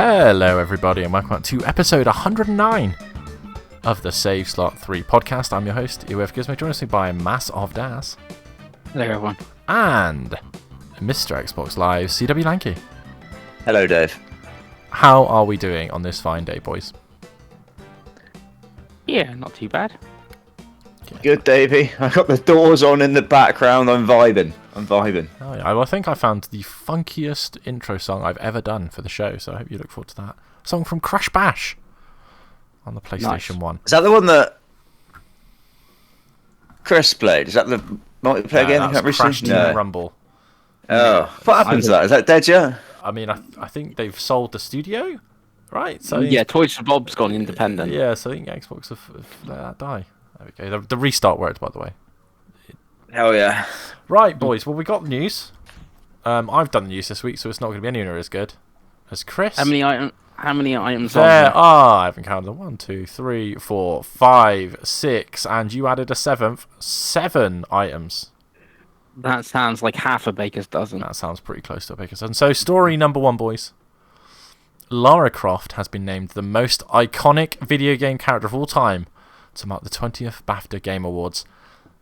Hello everybody and welcome to episode 109 of the Save Slot 3 podcast. I'm your host, EOF Gizmo, joined us by Mass of Das. Hello everyone. And Mr. Xbox Live, CW Lanky. Hello Dave. How are we doing on this fine day, boys? Yeah, not too bad. Good, Davey. I got the doors on in the background. I'm vibing. Oh, yeah. I think I found the funkiest intro song I've ever done for the show, so I hope you look forward to that. A song from Crash Bash on the PlayStation 1. Is that the one that Chris played? Is that the multiplayer game? That's Crash Team Rumble. Oh, what happened to that? Is that dead yet? I mean, I think they've sold the studio, right? So yeah, Toys for Bob's gone independent. Yeah, so I think Xbox have let that die. There we go. The restart worked, by the way. Hell yeah. Right, boys. Well, we got the news. I've done the news this week, so it's not going to be anywhere as good as Chris. How many items there are? I haven't counted them. 1, 2, 3, 4, 5, 6, and you added a 7th. 7 items. That sounds like half a baker's dozen. That sounds pretty close to a baker's dozen. So, story number 1, boys. Lara Croft has been named the most iconic video game character of all time to mark the 20th BAFTA Game Awards.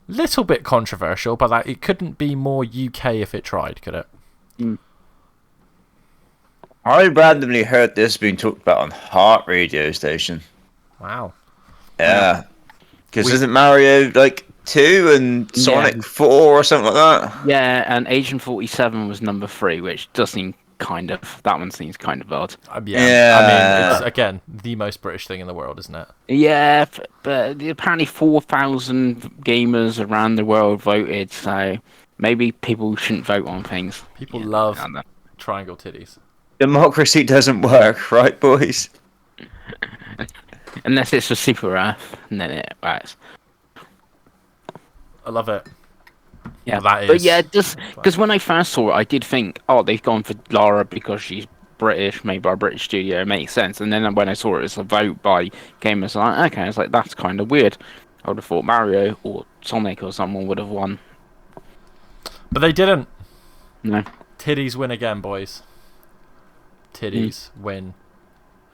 Little bit controversial, but that it couldn't be more UK if it tried, could it? I randomly heard this being talked about on Heart Radio Station. Wow. Yeah. Because isn't Mario like 2 and Sonic 4 or something like that? Yeah, and Agent 47 was number 3, which does seem that one seems kind of odd. Yeah. I mean, it's, again, the most British thing in the world, isn't it? Yeah, but apparently 4,000 gamers around the world voted, so maybe people shouldn't vote on things. People love triangle titties. Democracy doesn't work, right, boys? Unless it's for Super Earth, and then it works. I love it. Yeah, well, that is... but yeah, just because when I first saw it, I did think, oh, they've gone for Lara because she's British, made by a British studio. It makes sense. And then when I saw it as a vote by gamers, I'm like, okay, it's like that's kind of weird. I would have thought Mario or Sonic or someone would have won, but they didn't. No. Titties win again, boys. Titties win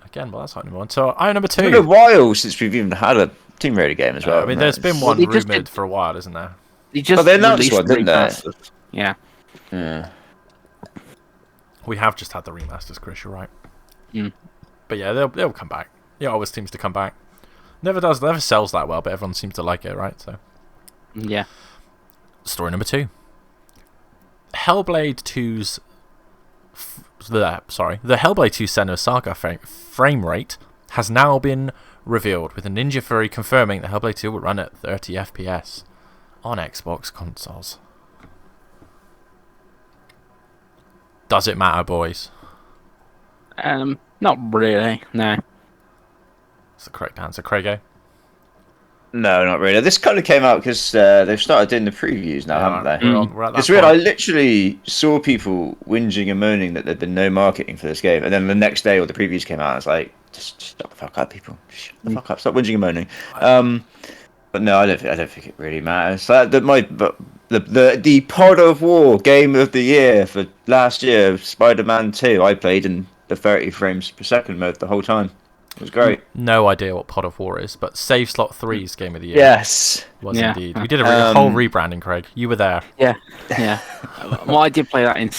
again. Well, that's item number 1. So item number 2. It's been a while since we've even had a Team Raider game as well. I mean, there's been one rumoured for a while, isn't there? They announced one, didn't they? Yeah. We have just had the remasters, Chris, you're right. But yeah, they'll come back. It always seems to come back. Never sells that well, but everyone seems to like it, right? So yeah. Story number 2. Hellblade 2's the Hellblade 2 Senua's Saga frame rate has now been revealed, with a Ninja Fury confirming that Hellblade 2 will run at 30 FPS on Xbox consoles. Does it matter, boys? Not really. No. That's the correct answer, Craigo. No, not really. This kind of came out because they've started doing the previews now, haven't they? We're at that it's weird. point. I literally saw people whinging and moaning that there'd been no marketing for this game, and then the next day, all the previews came out. I was like, just shut the fuck up, people. Shut the fuck up. Stop whinging and moaning. But no, I don't think it really matters. The Pod of War game of the year for last year, Spider-Man 2, I played in the 30 frames per second mode the whole time. It was great. No idea what Pod of War is, but Save Slot 3's game of the year. Yes. Was indeed. We did a whole rebranding, Craig. You were there. Yeah. Well, I did play that in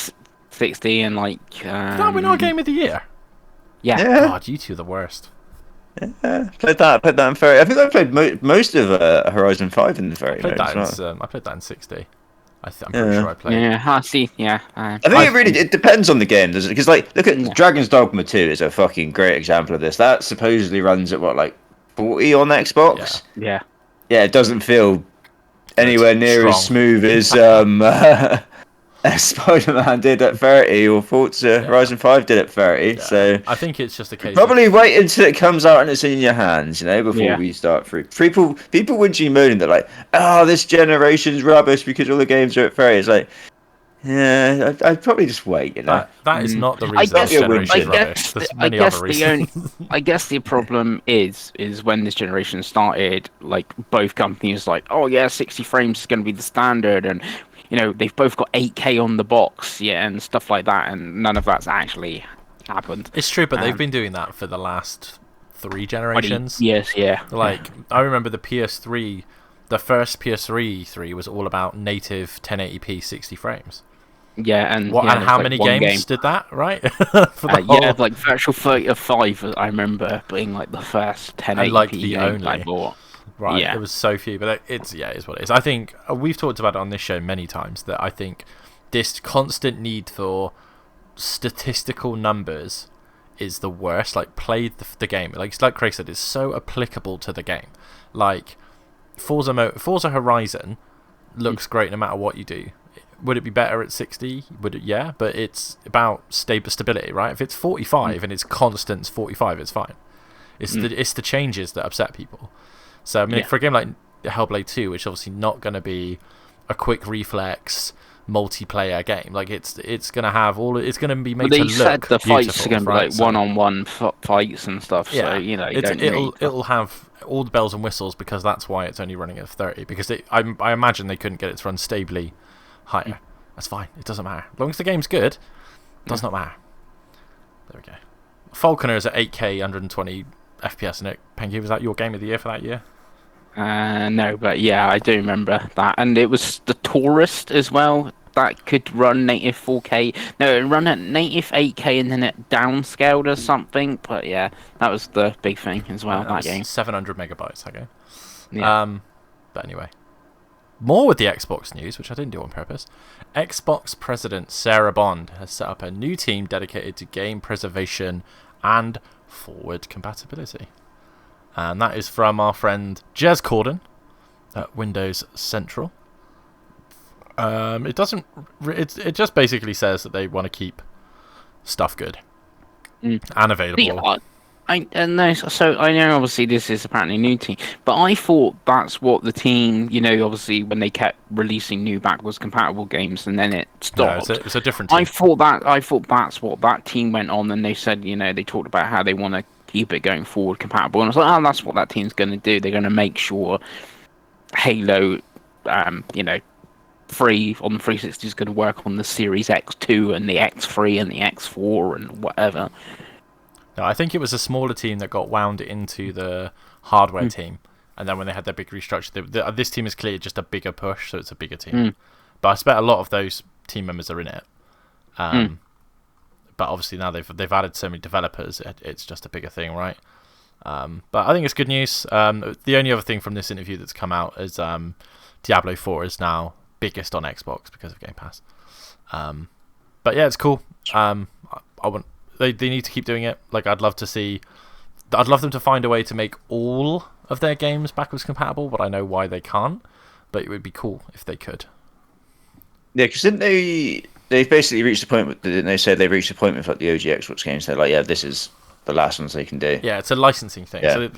60 and like... Did that win our game of the year? Yeah. God, you two are the worst. Yeah, played that in 30. I think I played most of Horizon 5 in the 30 mode as well. I played that in 60. I'm pretty sure I played. Yeah, I see. Yeah. I think it depends on the game, doesn't it? Because look at Dragon's Dogma 2 is a fucking great example of this. That supposedly runs at 40 on Xbox. Yeah. Yeah, it doesn't feel anywhere near as smooth as Spider-Man did at 30 or Forza Horizon 5 did at 30. Yeah. So I think it's just a case. Probably wait until it comes out and it's in your hands, before we start through. People whinging moaning, they're like, "Oh, this generation's rubbish because all the games are at 30." It's like, yeah, I'd probably just wait. That is not the reason this generation is rubbish. There's many other reasons. I guess the problem is when this generation started, like both companies, like, oh yeah, 60 frames is going to be the standard, and they've both got 8K on the box, and stuff like that, and none of that's actually happened. It's true, but they've been doing that for the last 3 generations. Yes, yeah. Like, I remember the PS3, the first PS3 3 was all about native 1080p 60 frames. Yeah, and and how many games did that, right? For the yeah, like Virtual 5, I remember being like the first 1080p like the games I only. bought. Right, Yeah. it was so few, but it's what it is. I think we've talked about it on this show many times that I think this constant need for statistical numbers is the worst. Like, play the game. Like Craig said, it's so applicable to the game. Like, Forza Horizon looks great no matter what you do. Would it be better at 60? Would it? Yeah, but it's about stability, right? If it's 45 and it's constant 45, it's fine. It's the changes that upset people. So I mean, for a game like Hellblade 2, which is obviously not going to be a quick reflex multiplayer game, like it's going to have it's going to be made to look said the fights are going to be like so, one-on-one fights and stuff. Yeah, so it'll have all the bells and whistles, because that's why it's only running at 30. Because I imagine they couldn't get it to run stably higher. That's fine. It doesn't matter. As long as the game's good, it does not matter. There we go. Falconer is at 8K, 120 FPS in it. Pengy, was that your game of the year for that year? No, but yeah, I do remember that. And it was the Tourist as well. That could run native 4K. No, it run at native 8K and then it downscaled or something. But yeah, that was the big thing as well, that game. 700 megabytes, that game. Yeah. But anyway. More with the Xbox news, which I didn't do on purpose. Xbox president Sarah Bond has set up a new team dedicated to game preservation and forward compatibility. And that is from our friend Jez Corden at Windows Central. It just basically says that they want to keep stuff good and available. So I know obviously this is apparently a new team, but I thought that's what the team, obviously when they kept releasing new backwards compatible games and then it stopped. No, it's a different team. I thought that's what that team went on, and they said, they talked about how they want to keep it going forward compatible, and I was like, that's what that team's going to do. They're going to make sure Halo, free on the 360 is going to work on the Series X2 and the X3 and the X4 and whatever. No, I think it was a smaller team that got wound into the hardware team, and then when they had their big restructure, this team is clearly just a bigger push, so it's a bigger team. But I expect a lot of those team members are in it. But obviously now they've added so many developers, it's just a bigger thing, right? But I think it's good news. The only other thing from this interview that's come out is Diablo 4 is now biggest on Xbox because of Game Pass. But yeah, it's cool. They need to keep doing it. Like, I'd love them to find a way to make all of their games backwards compatible, but I know why they can't. But it would be cool if they could. Yeah, because didn't they've basically reached the point, didn't they say they've reached the point with like the OG Xbox games? They're like, yeah, this is the last ones they can do. Yeah, it's a licensing thing. Yeah. So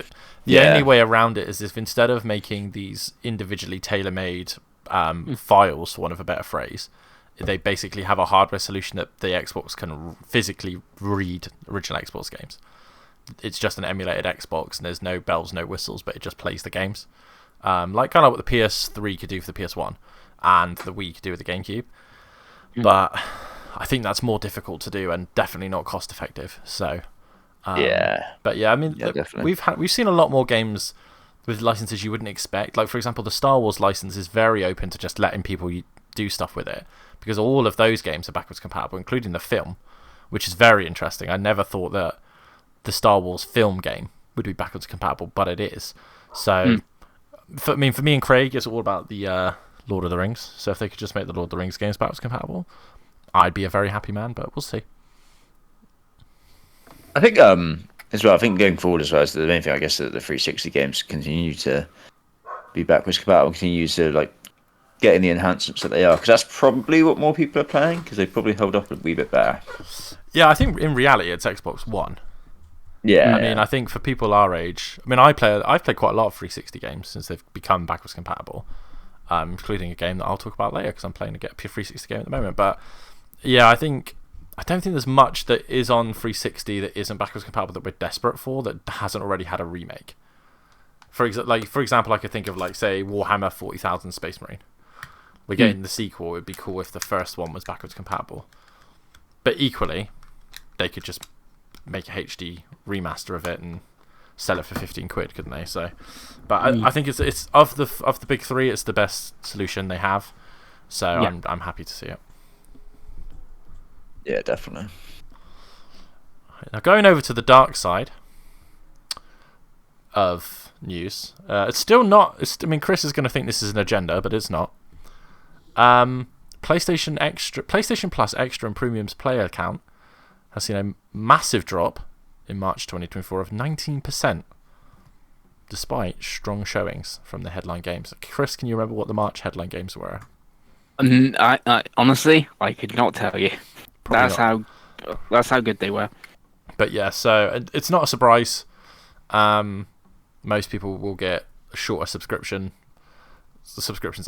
the only way around it is if instead of making these individually tailor-made files, for want of a better phrase, they basically have a hardware solution that the Xbox can physically read original Xbox games. It's just an emulated Xbox, and there's no bells, no whistles, but it just plays the games. Like kind of what the PS3 could do for the PS1, and the Wii could do with the GameCube. But I think that's more difficult to do, and definitely not cost effective. So, But yeah, I mean, we've seen a lot more games with licenses you wouldn't expect. Like, for example, the Star Wars license is very open to just letting people do stuff with it, because all of those games are backwards compatible, including the film, which is very interesting. I never thought that the Star Wars film game would be backwards compatible, but it is. So, for me and Craig, it's all about the Lord of the Rings. So if they could just make the Lord of the Rings games backwards compatible, I'd be a very happy man, but we'll see. I think as well, I think going forward as well, is the main thing, I guess, that the 360 games continue to be backwards compatible, continue to like getting the enhancements that they are, because that's probably what more people are playing, because they probably hold up a wee bit better. Yeah, I think in reality it's Xbox One. Yeah, I mean, I think for people our age, I mean, I've played quite a lot of 360 games since they've become backwards compatible, including a game that I'll talk about later because I'm playing a 360 game at the moment. But yeah, I don't think there's much that is on 360 that isn't backwards compatible that we're desperate for that hasn't already had a remake. For example, I could think of say Warhammer 40,000 Space Marine. We're getting the sequel. It would be cool if the first one was backwards compatible. But equally, they could just make a HD remaster of it and sell it for 15 quid, couldn't they? So, but I think it's of the big three, it's the best solution they have. So I'm happy to see it. Yeah, definitely. Now going over to the dark side of news, it's still not. I mean, Chris is going to think this is an agenda, but it's not. PlayStation Plus Extra and Premium's player count has seen a massive drop in March 2024 of 19%, despite strong showings from the headline games. Chris, can you remember what the March headline games were? I honestly, I could not tell you. Probably That's how good they were. But yeah, so it's not a surprise. Most people will get a shorter subscriptions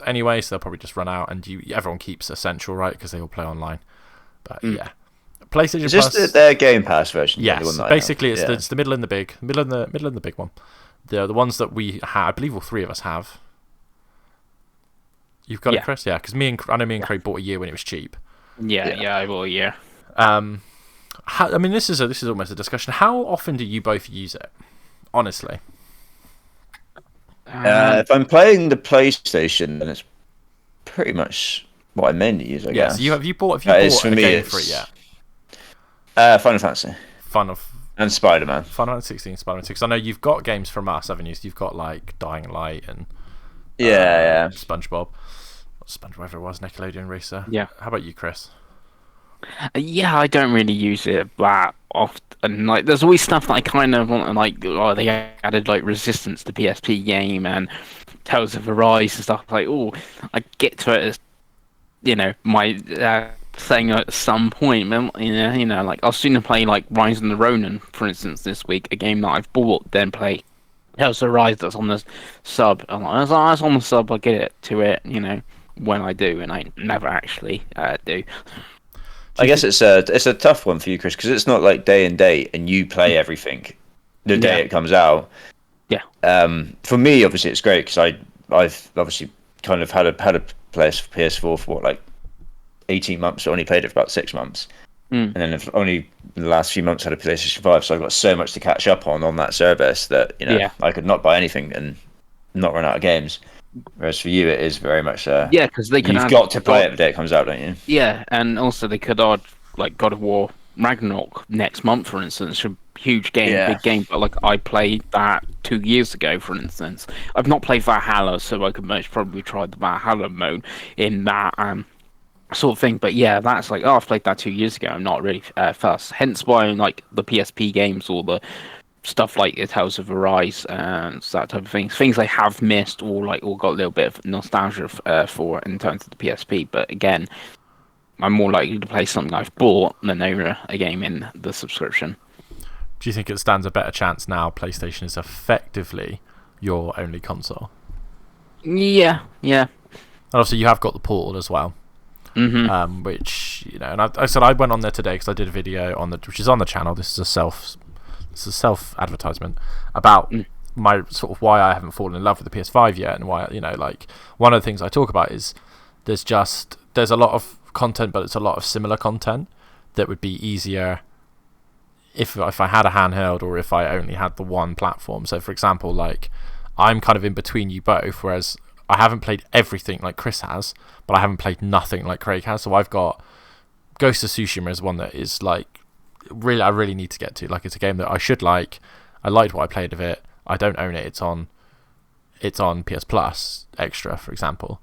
anyway, so they'll probably just run out, and everyone keeps Essential, right? Because they all play online. But yeah, PlayStation Is Plus. this their Game Pass version? Yes, basically it's the middle and the big, middle and the big one. The ones that we have, I believe all three of us have. You've got it, Chris? Yeah, because I know me and Craig bought a year when it was cheap. Yeah, I will. Yeah. I mean, this is almost a discussion. How often do you both use it? Honestly. If I'm playing the PlayStation, then it's pretty much what I mainly use, I guess. So have you bought a game for it yet? Final Fantasy. And Spider-Man. Final Fantasy 16, Spider-Man 6. I know you've got games from us, haven't you? So you've got like Dying Light and SpongeBob, whatever it was, Nickelodeon Racer. Yeah. How about you, Chris? Yeah, I don't really use it that often. Like, there's always stuff that I kind of want to like. Oh, they added like Resistance to PSP game and Tales of Arise and stuff. Like, oh, I get to it as my thing at some point. Like I'll sooner play like Rise of the Ronin, for instance, this week, a game that I've bought, then play Tales of Arise that's on the sub. I'm like, that's on the sub. I'll get it to it, when I do, and I never actually do. I guess it's a tough one for you, Chris, because it's not like day and date, and you play everything the day it comes out. Yeah. For me, obviously, it's great because I've obviously kind of had a PS4 for like 18 months. I only played it for about 6 months, and then I've only in the last few months had a PlayStation 5. So I've got so much to catch up on that service that I could not buy anything and not run out of games. Whereas for you, it is very much because you've got to play it the day it comes out, don't you? Yeah, and also they could add like God of War Ragnarok next month, for instance. A huge game, big game, but like I played that 2 years ago, for instance. I've not played Valhalla, so I could most probably try the Valhalla mode in that sort of thing. But yeah, that's like, I've played that 2 years ago. I'm not really fussed. Hence why like the PSP games or the stuff like Tales of Arise and that type of things I have missed or got a little bit of nostalgia for in terms of the PSP. But again, I'm more likely to play something I've bought than over a game in the subscription. Do you think it stands a better chance now PlayStation is effectively your only console? Yeah. And obviously you have got the Portal as well. Mm-hmm. Which, and I said I went on there today because I did a video which is on the channel. This is a self advertisement about my sort of why I haven't fallen in love with the PS5 yet, and why like one of the things I talk about is there's a lot of content, but it's a lot of similar content that would be easier if I had a handheld or if I only had the one platform. So for example, like I'm kind of in between you both, whereas I haven't played everything like Chris has, but I haven't played nothing like Craig has. So I've got Ghost of Tsushima is one that is like I really need to get to. Like, it's a game that I should like. I liked what I played of it. I don't own it. It's on PS Plus Extra, for example.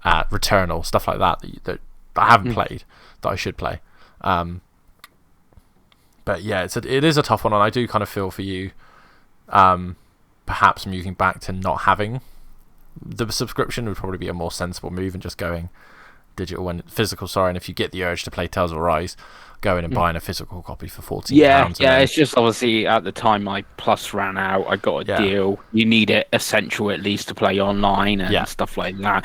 Returnal, stuff like that I haven't played that I should play. But yeah, it is a tough one, and I do kind of feel for you. Perhaps moving back to not having the subscription would probably be a more sensible move, and just going digital and physical. And if you get the urge to play Tales of Arise, going and buying a physical copy for £14. Yeah, it's just obviously at the time my Plus ran out, I got a deal. You need it essential at least to play online and stuff like that.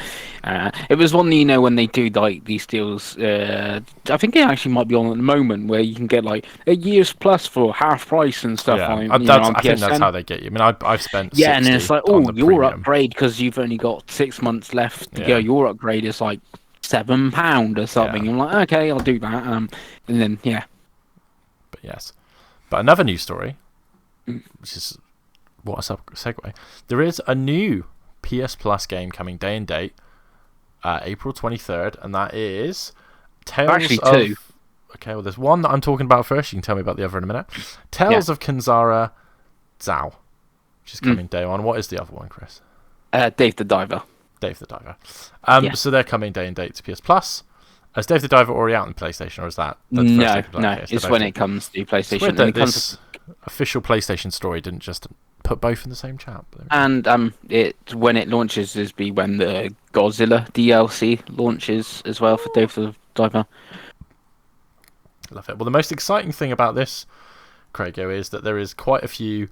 It was one that, when they do like these deals, I think it actually might be on at the moment, where you can get like a year's Plus for half price and stuff. Yeah, on I think that's how they get you. I mean, I've spent and then it's like, your premium upgrade, because you've only got 6 months left to go. Your upgrade is like £7 or something. I'm like, okay, I'll do that. And then but yes, But another news story, which is what a segue. There is a new PS Plus game coming day and date, April 23rd, and that is Tales Actually, of... two. Okay, well, there's one that I'm talking about first. You can tell me about the other in a minute. Tales of Kanzara Zao, which is coming day one. What is the other one, Chris? Dave the Diver. Dave the Diver. So they're coming day and date to PS Plus. Is Dave the Diver already out on PlayStation, or is that the first No, thing to play? no. Okay, It's when it comes to It's PlayStation. weird And that it comes this official PlayStation story didn't just put both in the same chat. and it when it launches is be when the Godzilla DLC launches as well for Dave the Diver. Love it. Well, the most exciting thing about this, Craigo, is that there is quite a few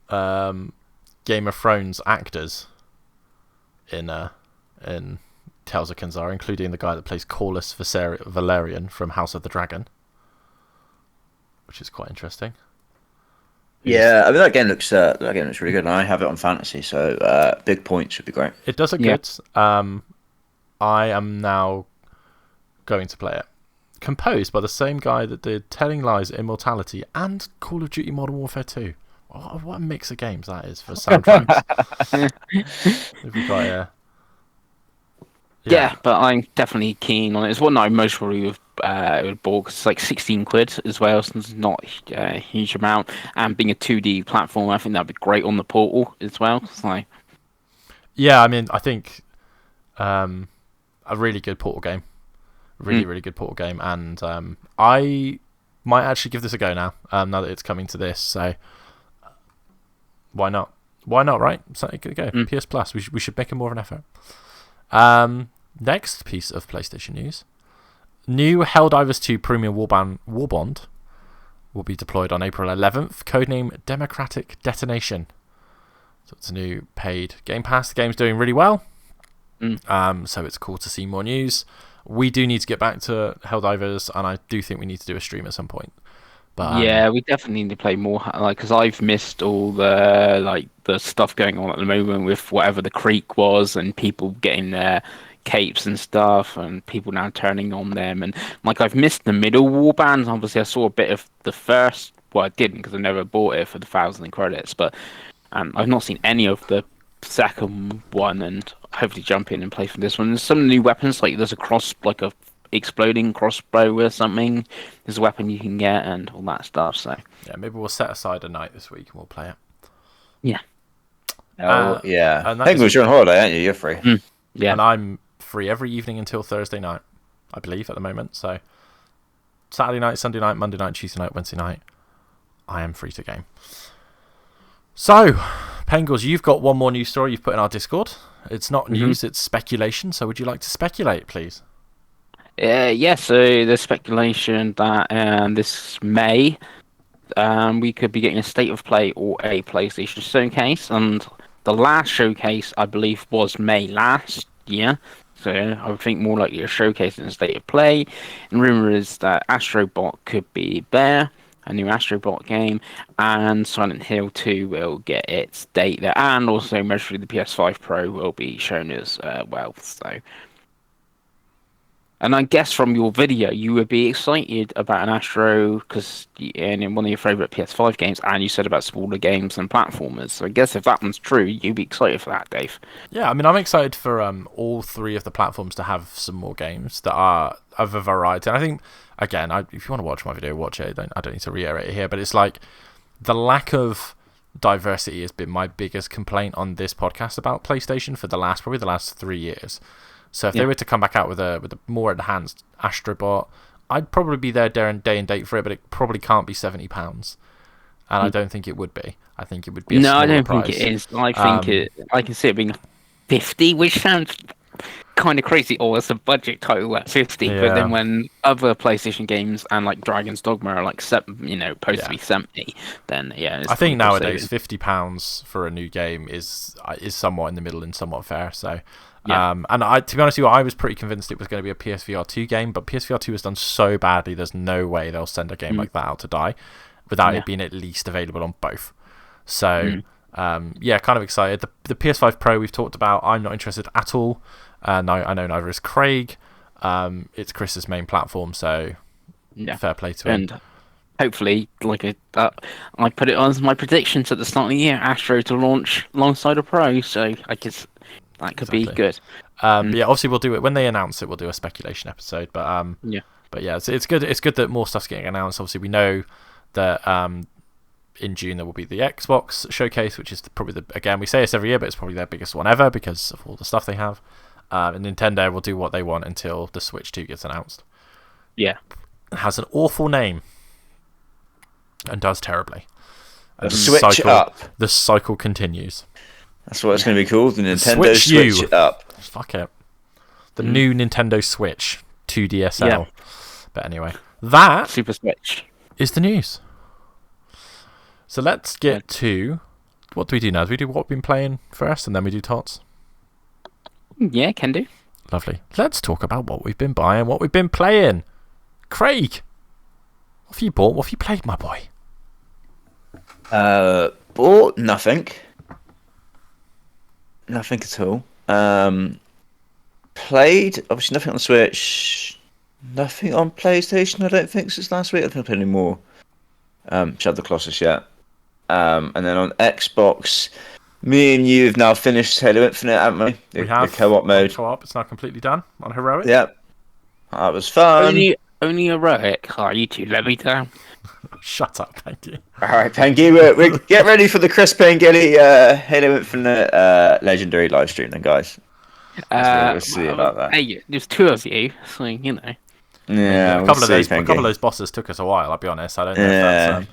Game of Thrones actors in Tales of Kanzara, including the guy that plays Corlys Valerian from House of the Dragon, which is quite interesting. Yeah, I mean that game looks really good, and I have it on fantasy, so big points would be great. It does look good. I am now going to play it. Composed by the same guy that did Telling Lies, Immortality, and Call of Duty Modern Warfare 2. What a mix of games that is for soundtracks. We've got Yeah, but I'm definitely keen on it. It's one that I most probably would bought because it's like 16 quid as well, so it's not a huge amount. And being a 2D platform, I think that'd be great on the Portal as well. So. Yeah, I mean, I think a really good Portal game. Really good Portal game. And I might actually give this a go now that it's coming to this. So why not? Why not, right? So go. PS Plus. We should make it more of an effort. Next piece of PlayStation news. New Helldivers 2 Premium Warbond will be deployed on April 11th, codename Democratic Detonation. So it's a new paid Game Pass. The game's doing really well, so it's cool to see more news. We do need to get back to Helldivers, and I do think we need to do a stream at some point. But yeah, we definitely need to play more, because I've missed all the the stuff going on at the moment with whatever the creek was, and people getting their capes and stuff, and people now turning on them, and I've missed the middle warbands. Obviously, I saw a bit of the first. Well, I didn't because I never bought it for the 1,000 credits, but I've not seen any of the second one, and hopefully jump in and play for this one. There's some new weapons, like there's a exploding crossbow or something. There's a weapon you can get and all that stuff. So yeah, maybe we'll set aside a night this week and we'll play it. Yeah. Yeah. And I think you're on holiday, aren't you? You're free. Yeah. And I'm free every evening until Thursday night, I believe, at the moment. So Saturday night, Sunday night, Monday night, Tuesday night, Wednesday night, I am free to game. So, Pengles, you've got one more news story you've put in our Discord. It's not news, it's speculation. So would you like to speculate, please? Yeah, so there's speculation that this May we could be getting a State of Play or a PlayStation Showcase, and the last showcase, I believe, was May last year. So I would think more likely a showcase than a State of Play. And rumour is that Astrobot could be there, a new Astrobot game, and Silent Hill 2 will get its date there, and also mostly the PS5 Pro will be shown as well. So. And I guess from your video, you would be excited about an Astro because in one of your favourite PS5 games, and you said about smaller games and platformers. So I guess if that one's true, you'd be excited for that, Dave. Yeah, I mean, I'm excited for all three of the platforms to have some more games that are of a variety. And I think, again, if you want to watch my video, watch it. I don't need to reiterate it here, but it's like the lack of diversity has been my biggest complaint on this podcast about PlayStation for probably the last 3 years. So if they were to come back out with a more enhanced Astrobot, I'd probably be there day and date for it, but it probably can't be £70. And I don't think it would be. I think it would be a smaller I don't price. think it is. I think I can see it being 50, which sounds kind of crazy. Or it's a budget title at 50. Yeah. But then when other PlayStation games and like Dragon's Dogma are like supposed to be 70, then it's I think nowadays saving. £50 for a new game is somewhat in the middle and somewhat fair. So. Yeah. And to be honest with you, I was pretty convinced it was going to be a PSVR 2 game, but PSVR 2 has done so badly, there's no way they'll send a game like that out to die without it being at least available on both. So, kind of excited. The PS5 Pro we've talked about, I'm not interested at all. I know neither is Craig. It's Chris's main platform, so fair play to him. hopefully, I put it on as my predictions at the start of the year. Astro to launch alongside a Pro, so I guess that could be good. But yeah, obviously we'll do it when they announce it. We'll do a speculation episode. But yeah, it's good. It's good that more stuff's getting announced. Obviously, we know that in June there will be the Xbox showcase, which is probably again, we say this every year, but it's probably their biggest one ever because of all the stuff they have. And Nintendo will do what they want until the Switch 2 gets announced. Yeah, it has an awful name and does terribly. And the cycle continues. That's what it's going to be called. The Nintendo Switch It Up. Fuck it. The new Nintendo Switch 2 DSL. Yeah. But anyway, that Super Switch is the news. So let's get to what do we do now? Do we do what we've been playing first, and then we do tots? Yeah, can do. Lovely. Let's talk about what we've been buying, what we've been playing. Craig, what have you bought? What have you played, my boy? Bought nothing. Nothing at all. Played, obviously nothing on the Switch. Nothing on PlayStation, I don't think, since last week. I don't think I played any more. Shadow of the Colossus yet. And then on Xbox, me and you have now finished Halo Infinite, haven't we? We have. The co-op mode. Co-op, it's now completely done on Heroic. Yep. That was fun. Only Heroic. Oh, you two let me down. Shut up, thank you. Alright, Pangy, we get ready for the Chris Pangilly Halo Infinite Legendary live stream then, guys. We'll see about that. Hey, there's two of you, so, you know. Yeah, a couple of those bosses took us a while, I'll be honest. I don't know if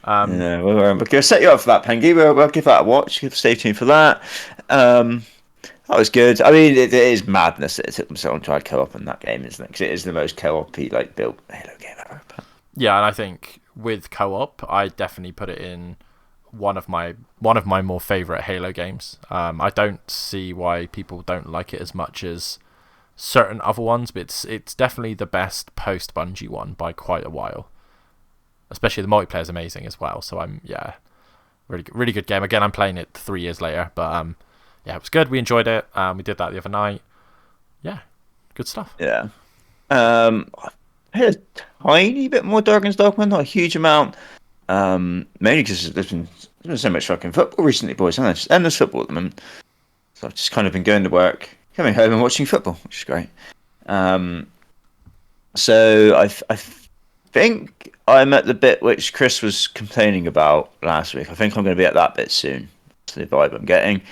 that's... yeah, we'll set you up for that, Pengy. We'll give that a watch. Stay tuned for that. That was good. I mean, it is madness that it took them so long to try co-op in that game, isn't it? Because it is the most co-op-y built Halo game ever. Yeah, and I think with co-op, I definitely put it in one of my more favourite Halo games. I don't see why people don't like it as much as certain other ones, but it's definitely the best post Bungie one by quite a while. Especially the multiplayer is amazing as well. So really good game. Again, I'm playing it 3 years later, but yeah, it was good. We enjoyed it. We did that the other night. Yeah, good stuff. Yeah. I had a tiny bit more Dragon's Dogma, not a huge amount. Mainly because there's been so much fucking football recently, boys. And just endless football at the moment. So I've just kind of been going to work, coming home and watching football, which is great. So I think I'm at the bit which Chris was complaining about last week. I think I'm going to be at that bit soon. That's the vibe I'm getting.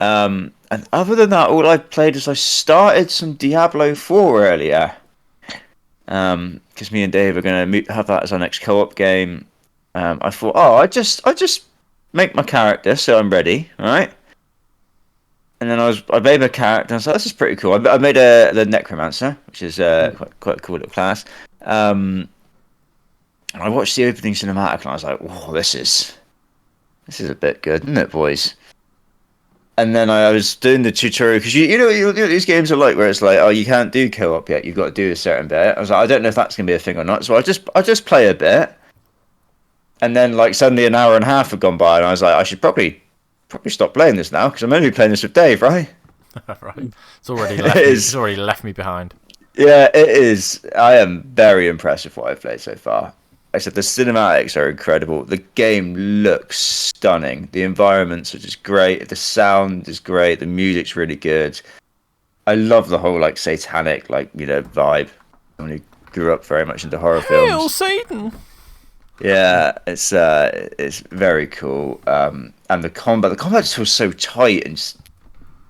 And other than that, all I played is I started some Diablo 4 earlier. Because me and Dave are going to have that as our next co-op game. I thought, I just make my character so I'm ready, all right? And then I made my character, and I was like, this is pretty cool. I made the Necromancer, which is quite a cool little class. I watched the opening cinematic, and I was like, whoa, this is a bit good, isn't it, boys? And then I was doing the tutorial, because you know what these games are like, where it's like, oh, you can't do co-op yet, you've got to do a certain bit. I was like, I don't know if that's going to be a thing or not, so I just play a bit. And then suddenly an hour and a half had gone by, and I was like, I should probably stop playing this now, because I'm only playing this with Dave, right? Right. It's already left me behind. Yeah, it is. I am very impressed with what I've played so far. Like I said, the cinematics are incredible. The game looks stunning. The environments are just great. The sound is great. The music's really good. I love the whole satanic vibe. Someone who grew up very much into horror films. Hail Satan! Yeah, it's very cool. And the combat just feels so tight and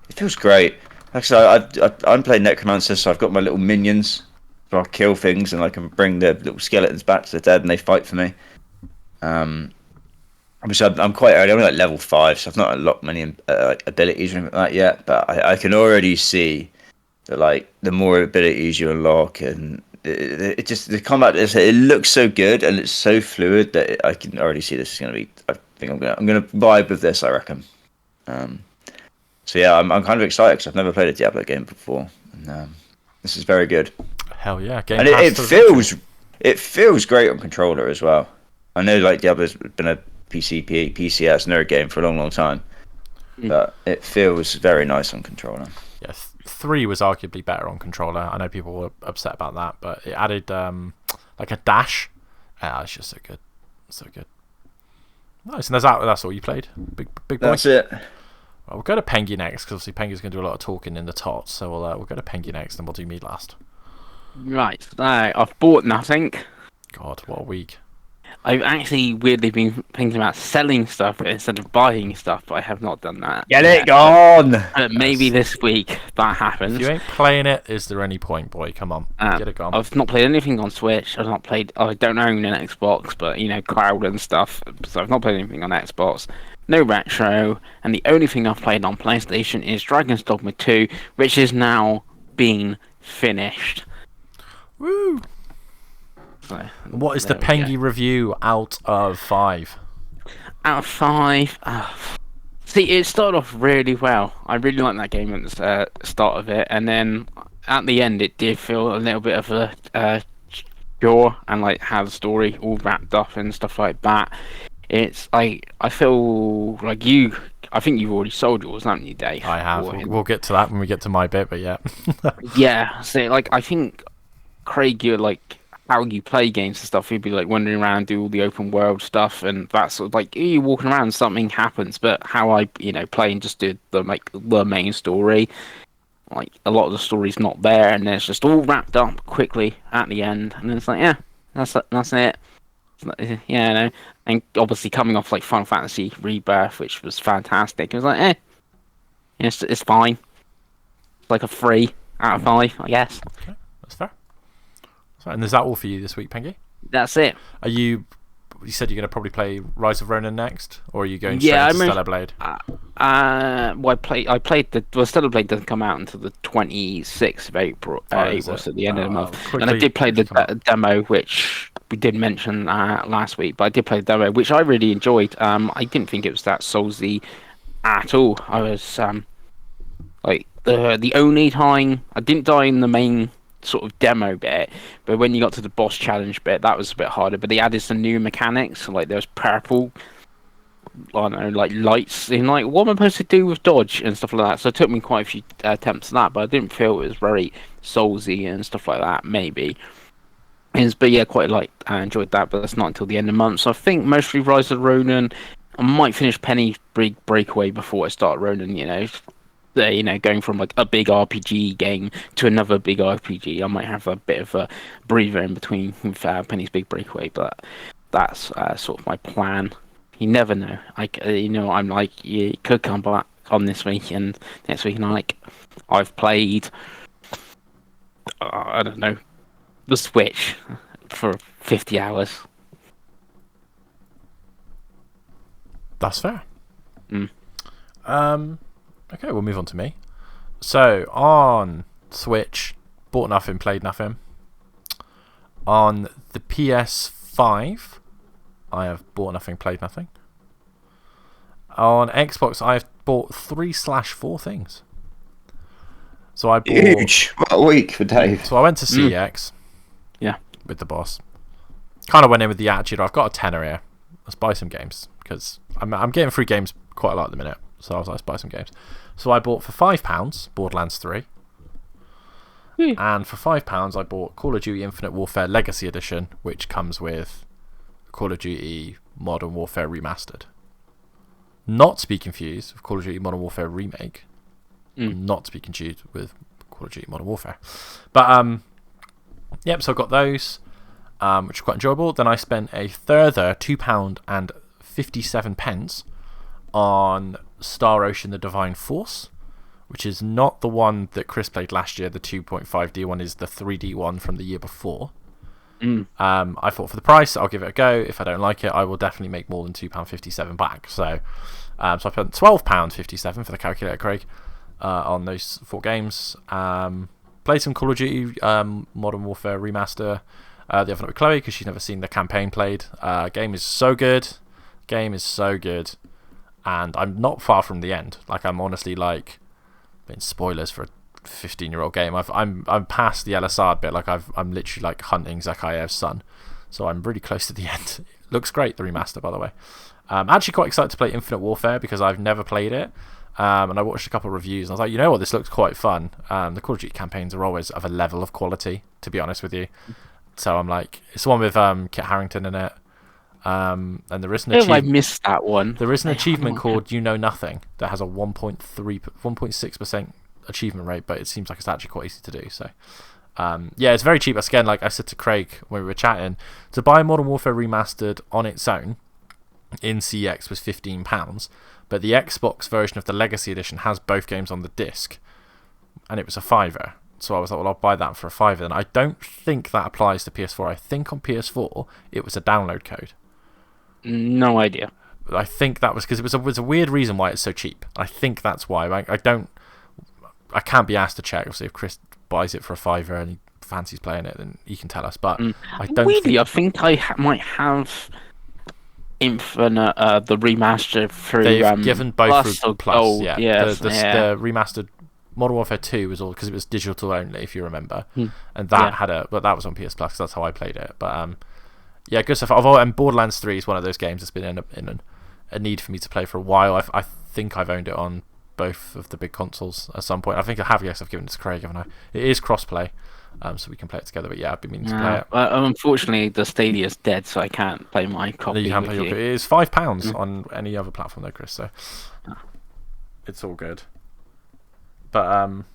it feels great. Like I said, I'm playing Necromancer, so I've got my little minions. So I'll kill things and I can bring the little skeletons back to the dead and they fight for me. Obviously I'm quite early. I'm only level 5, so I've not unlocked many abilities or anything like that yet. But I can already see that the more abilities you unlock and it just the combat it looks so good and it's so fluid that I can already see this is going to be. I think I'm gonna vibe with this. I reckon. So yeah, I'm kind of excited because I've never played a Diablo game before, and this is very good. Hell yeah! And it feels great on controller as well. I know Diablo's been a PCS nerd game for a long time, but it feels very nice on controller. Yeah, 3 was arguably better on controller. I know people were upset about that, but it added a dash It's just so good. So good. Nice. And that's all you played? Big boy? That's it. Well, we'll go to Pengy next, because obviously Pengy's going to do a lot of talking in the tots. So we'll go to Pengy next, and we'll do me last. Right, so I've bought nothing. God, what a week. I've actually weirdly been thinking about selling stuff instead of buying stuff, but I have not done that. Get it gone! Maybe this week that happens. If you ain't playing it, is there any point, boy? Come on, get it gone. I've not played anything on Switch. I don't own an Xbox, but cloud and stuff. So I've not played anything on Xbox. No retro, and the only thing I've played on PlayStation is Dragon's Dogma 2, which is now being finished. Woo! So, What is the Pengy review out of 5? Out of 5? See, it started off really well. I really liked that game at the start of it, and then at the end it did feel a little bit of a chore, and like how the story all wrapped up and stuff like that. It's like, I feel like I think you've already sold yours, haven't you, Dave? I have. We'll get to that when we get to my bit, but yeah. Yeah, so like I think Craig, you're like how you play games and stuff. You'd be like wandering around, do all the open world stuff, and that's sort of like you walking around, something happens. But how I play and just do the main story, like a lot of the story's not there, and then it's just all wrapped up quickly at the end, and then it's like, yeah, that's it. Yeah, no. And obviously coming off like Final Fantasy Rebirth, which was fantastic, it was like, it's fine. It's like a 3 out of 5, I guess. Okay, that's fair. And is that all for you this week, Pengy? That's it. Are you said you're going to probably play Rise of Ronin next, or are you going straight to Stellar Blade? I played Stellar Blade doesn't come out until the 26th of April. April, so at the end of the month. And I did play the demo, which we did mention last week, but I did play the demo, which I really enjoyed. I didn't think it was that Soulsy at all. I was like the only time I didn't die in the main sort of demo bit, but when you got to the boss challenge bit, that was a bit harder. But they added some new mechanics, like there's purple, I don't know, like lights in, like what am I supposed to do with dodge and stuff like that. So it took me quite a few attempts at that, but I didn't feel it was very soulsy and stuff like that. Maybe, but yeah, I enjoyed that. But that's not until the end of the month. So I think mostly Rise of Ronin. I might finish Penny Breakaway before I start Ronin. Going from like a big RPG game to another big RPG. I might have a bit of a breather in between with Penny's Big Breakaway, but that's sort of my plan. You never know. I'm like, you could come back on this week and next week, and I've played, I don't know, the Switch for 50 hours. That's fair. Okay, we'll move on to me. So, on Switch, bought nothing, played nothing. On the PS5, I have bought nothing, played nothing. On Xbox, I have bought 3/4 things. So I bought... Huge! What a week for Dave. So I went to CEX. Yeah. With the boss. Kind of went in with the attitude, I've got a tenner here. Let's buy some games. Because I'm getting free games quite a lot at the minute. So I was like, let's buy some games. So I bought for £5 Borderlands 3. And for £5 I bought Call of Duty Infinite Warfare Legacy Edition, which comes with Call of Duty Modern Warfare Remastered. Not to be confused with Call of Duty Modern Warfare Remake. Not to be confused with Call of Duty Modern Warfare. But, yep, so I got those, which are quite enjoyable. Then I spent a further £2.57 on Star Ocean The Divine Force, which is not the one that Chris played last year. The 2.5D one is the 3D one from the year before. I thought for the price, I'll give it a go. If I don't like it, I will definitely make more than £2.57 back. So I spent £12.57 for the calculator, Craig, on those 4 games. Played some Call of Duty Modern Warfare Remaster the other night with Chloe, because she's never seen the campaign played. Game is so good. And I'm not far from the end. Like, I'm honestly in spoilers for a 15-year-old game. I'm past the LSR bit. Like, I'm literally like hunting Zakhaev's son. So I'm really close to the end. Looks great, the remaster, by the way. I'm actually quite excited to play Infinite Warfare because I've never played it. And I watched a couple of reviews and I was like, you know what, this looks quite fun. The Call of Duty campaigns are always of a level of quality, to be honest with you. So I'm like, it's the one with Kit Harington in it. And there is an I achievement. missed that one. There is an achievement called You Know Nothing that has a 1.6% achievement rate, but it seems like it's actually quite easy to do. So, yeah, it's very cheap. Again, like I said to Craig when we were chatting, to buy Modern Warfare Remastered on its own in CX was £15, but the Xbox version of the Legacy Edition has both games on the disc, and it was a £5. So I was like, well, I'll buy that for a £5. And I don't think that applies to PS4. I think on PS4 it was a download code. No idea. I think that was because it was a weird reason why it's so cheap. I think that's why. I can't be asked to check. Obviously, if Chris buys it for a £5 and he fancies playing it, then he can tell us. But I don't. Weirdly, I think I might have Infinite, the remaster through. They've given both through Plus. Gold. Yeah, Yes, the remastered Modern Warfare 2 was all because it was digital only, if you remember, and that had but that was on PS Plus. 'Cause that's how I played it. But yeah, good stuff. And Borderlands 3 is one of those games that's been in a need for me to play for a while. I think I've owned it on both of the big consoles at some point. I think I have. Yes, I've given it to Craig, haven't I? It is crossplay, so we can play it together. But yeah, I've been meaning to play it. Unfortunately, the Stadia's dead, so I can't play my copy. You can't play your. It is £5 on any other platform, though, Chris. So it's all good. But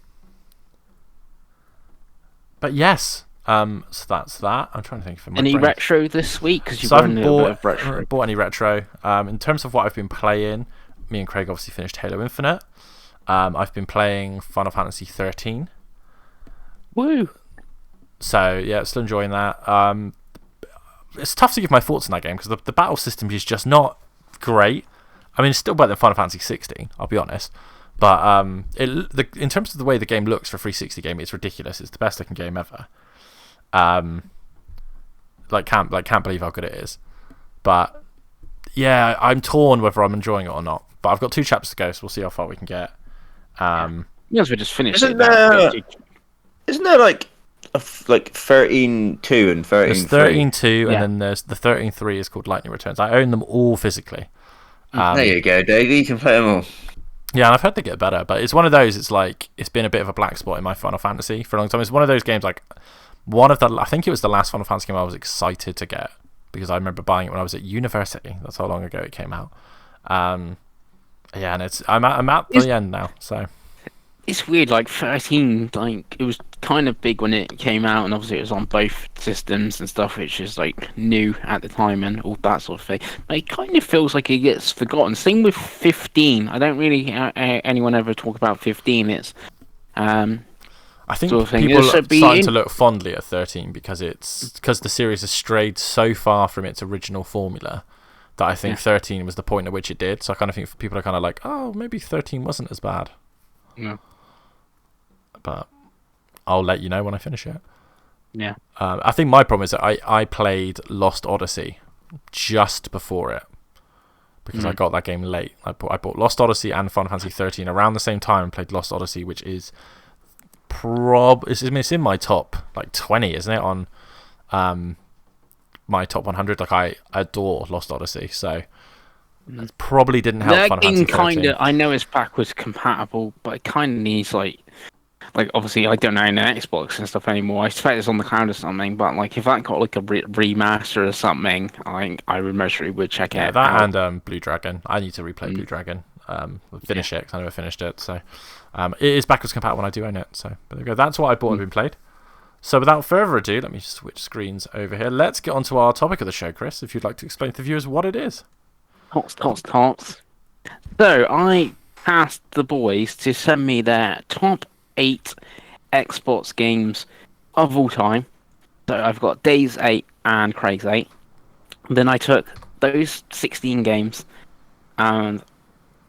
yes. So that's that. I'm trying to think of any retro this week because you've I bought any retro. In terms of what I've been playing, me and Craig obviously finished Halo Infinite. I've been playing Final Fantasy 13. Woo! So yeah, still enjoying that. It's tough to give my thoughts on that game because the battle system is just not great. I mean, it's still better than Final Fantasy 16. I'll be honest. But in terms of the way the game looks for a 360 game, it's ridiculous. It's the best looking game ever. Can't believe how good it is. But yeah, I'm torn whether I'm enjoying it or not. But I've got 2 chapters to go, so we'll see how far we can get. Yes, we just finished. Isn't there like 13.2 and 13.3? There's 13.2 and then there's the 13.3 is called Lightning Returns. I own them all physically. There you go, Davey. You can play them all. Yeah, and I've heard they get better, but it's one of those. It's like it's been a bit of a black spot in my Final Fantasy for a long time. It's one of those games like I think it was the last Final Fantasy game I was excited to get because I remember buying it when I was at university. That's how long ago it came out. Yeah, and I'm at the end now, so. It's weird, like 13, like it was kind of big when it came out, and obviously it was on both systems and stuff, which is like new at the time and all that sort of thing. But it kind of feels like it gets forgotten. Same with 15. I don't really hear anyone ever talk about 15. It's I think sort of people are starting to look fondly at 13 because the series has strayed so far from its original formula that I think 13 was the point at which it did. So I kind of think people are kind of like, oh, maybe 13 wasn't as bad. No. But I'll let you know when I finish it. Yeah. I think my problem is that I played Lost Odyssey just before it because I got that game late. I bought Lost Odyssey and Final Fantasy 13 around the same time and played Lost Odyssey, which is it's in my top like 20, isn't it? On my top 100. Like I adore Lost Odyssey, so it probably didn't help. Final Fantasy 13. I know it's backwards compatible, but it kind of needs like obviously I don't own an Xbox and stuff anymore. I expect it's on the cloud or something, but like if that got like a remaster or something, I most really would check it out. That and Blue Dragon. I need to replay Blue Dragon. Finish it because I never finished it. So it is backwards compatible when I do own it. So but there we go. That's what I bought and been played. So without further ado, let me switch screens over here. Let's get on to our topic of the show, Chris. If you'd like to explain to the viewers what it is. Tots. So I asked the boys to send me their top 8 Xbox games of all time. So I've got Dave's 8 and Craig's 8. Then I took those 16 games and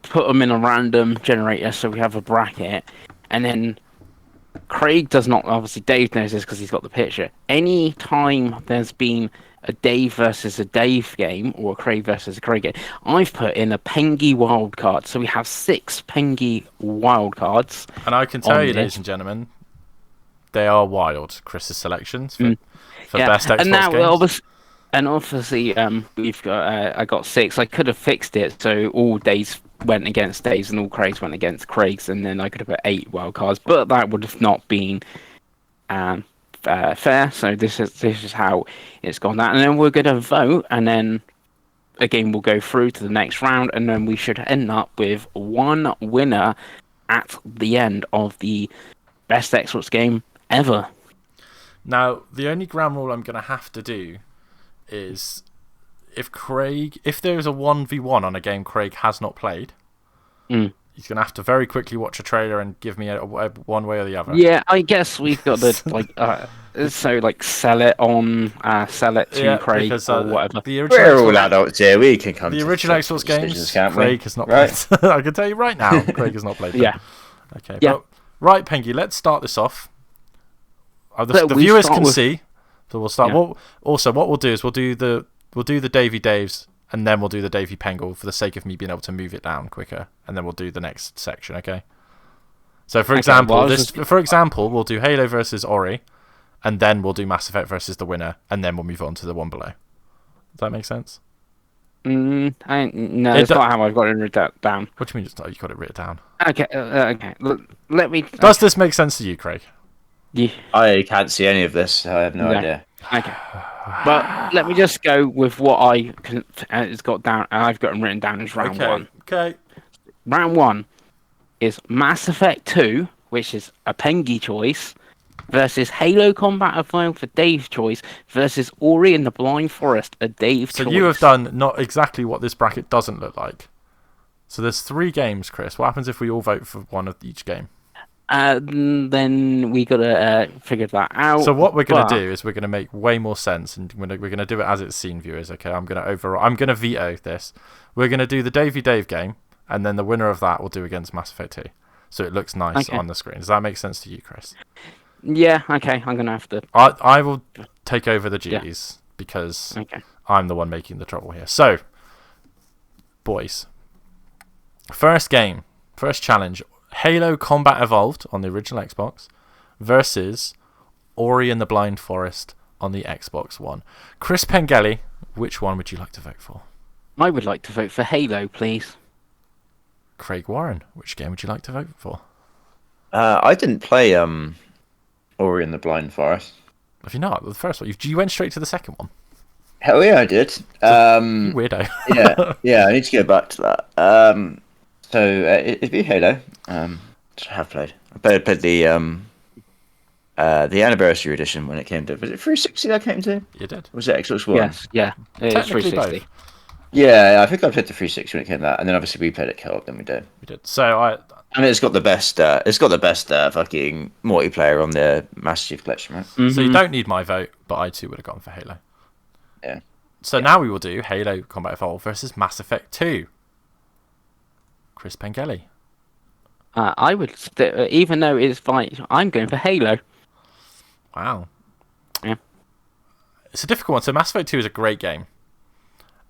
put them in a random generator so we have a bracket. And then Craig does not, obviously Dave knows this because he's got the picture. Any time there's been a Dave versus a Dave game or a Craig versus a Craig game, I've put in a Pengy wildcard. So we have 6 Pengy wildcards. And I can tell you, ladies and gentlemen, they are wild. Chris's selections for best Xbox games. Obviously, we've got. I got 6. I could have fixed it so all Daves went against Daves and all Craigs went against Craigs, and then I could have put 8 wildcards. But that would have not been fair. So this is how it's gone down, and then we're gonna vote, and then again we'll go through to the next round, and then we should end up with one winner at the end of the best Xbox game ever. Now, the only ground rule I'm going to have to do is if there's a 1v1 on a game Craig has not played, he's going to have to very quickly watch a trailer and give me a one way or the other. Yeah, I guess we've got to sell it to Craig because, or whatever. We're all adults here. We can come the to original sensible Xbox games, decisions, can't we? Craig has not Right. played. I can tell you right now, Craig has not played them. Yeah. Okay. Yeah. But, right, Pengy, let's start this off. The So we viewers start can with- see. So we'll start. Yeah. What we'll do is we'll do the Davy Daves, and then we'll do the Davy Pengle for the sake of me being able to move it down quicker, and then we'll do the next section. Okay. So for example, we'll do Halo versus Ori, and then we'll do Mass Effect versus the winner, and then we'll move on to the one below. Does that make sense? No, it's not how I've got it written down. What do you mean? You got it written down? Okay, okay. Let me. Does this make sense to you, Craig? Yeah. I can't see any of this. So I have no idea. Okay. But let me just go with what it's got down. I've got written down as round one. Okay. Round one is Mass Effect 2, which is a Pengy choice, versus Halo Combat Evolved for Dave's choice, versus Ori and the Blind Forest, a Dave choice. So you have done not exactly what this bracket doesn't look like. So there's 3 games, Chris. What happens if we all vote for one of each game? Then we gotta figure that out. So what we're gonna do is we're gonna make way more sense, and we're gonna do it as it's seen, viewers. Okay, I'm gonna veto this. We're gonna do the Davey Dave game, and then the winner of that will do against Mass Effect 2. So it looks nice on the screen. Does that make sense to you, Chris? Yeah. Okay. I'm gonna have to. I will take over the duties because I'm the one making the trouble here. So, boys, first challenge. Halo Combat Evolved on the original Xbox versus Ori and the Blind Forest on the Xbox One. Chris Pengelly, which one would you like to vote for? I would like to vote for Halo, please. Craig Warren, which game would you like to vote for? I didn't play Ori and the Blind Forest. If you're not, the first one. You went straight to the second one. Hell yeah, I did. You weirdo. yeah, I need to go back to that. So it'd be Halo. Which I have played. I played the anniversary edition when it came to. Was it 360 that came to? You did. Was it Xbox One? Yes. Yeah. It's Technically 360. both. Yeah, I think I played the 360 when it came to that, and then obviously we played it co-op. Then we did. We did. So And it's got the best. Fucking multiplayer on the Master Chief Collection, right? Mm-hmm. So you don't need my vote, but I too would have gone for Halo. Yeah. So now we will do Halo Combat Evolved versus Mass Effect 2. Chris Pengelly. I would, even though it's fine, I'm going for Halo. Wow. Yeah. It's a difficult one. So Mass Effect 2 is a great game.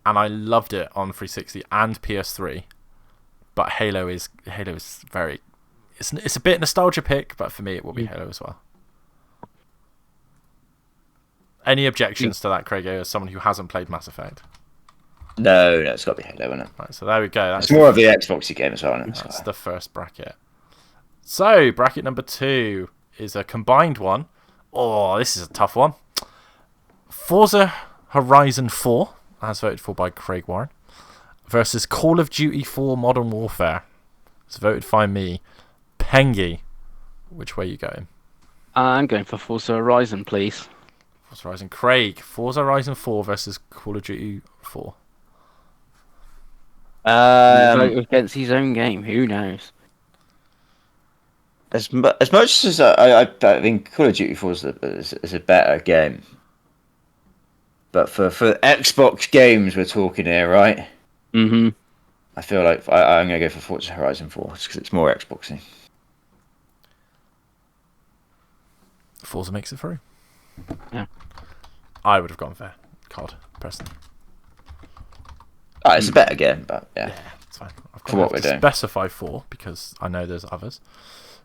And I loved it on 360 and PS3. But Halo is very... It's a bit nostalgia pick, but for me it will be Halo as well. Any objections to that, Craig, as someone who hasn't played Mass Effect? No, it's got to be Halo, isn't it? Right, so there we go. It's more of the Xboxy game as well, isn't it? That's the first bracket. So, bracket number 2 is a combined one. Oh, this is a tough one. Forza Horizon 4, as voted for by Craig Warren, versus Call of Duty 4 Modern Warfare. It's voted by me. Pengy, which way are you going? I'm going for Forza Horizon, please. Forza Horizon. Craig, Forza Horizon 4 versus Call of Duty 4. Vote against his own game. Who knows? As much as I think Call of Duty 4 is a better game, but for Xbox games we're talking here, right? Mm-hmm. I feel like I'm going to go for Forza Horizon 4 just because it's more Xboxy. Forza makes it through. Yeah. I would have gone for COD, personally. It's a better game, but yeah. It's fine. I've For what to we're doing. specify 4 because I know there's others.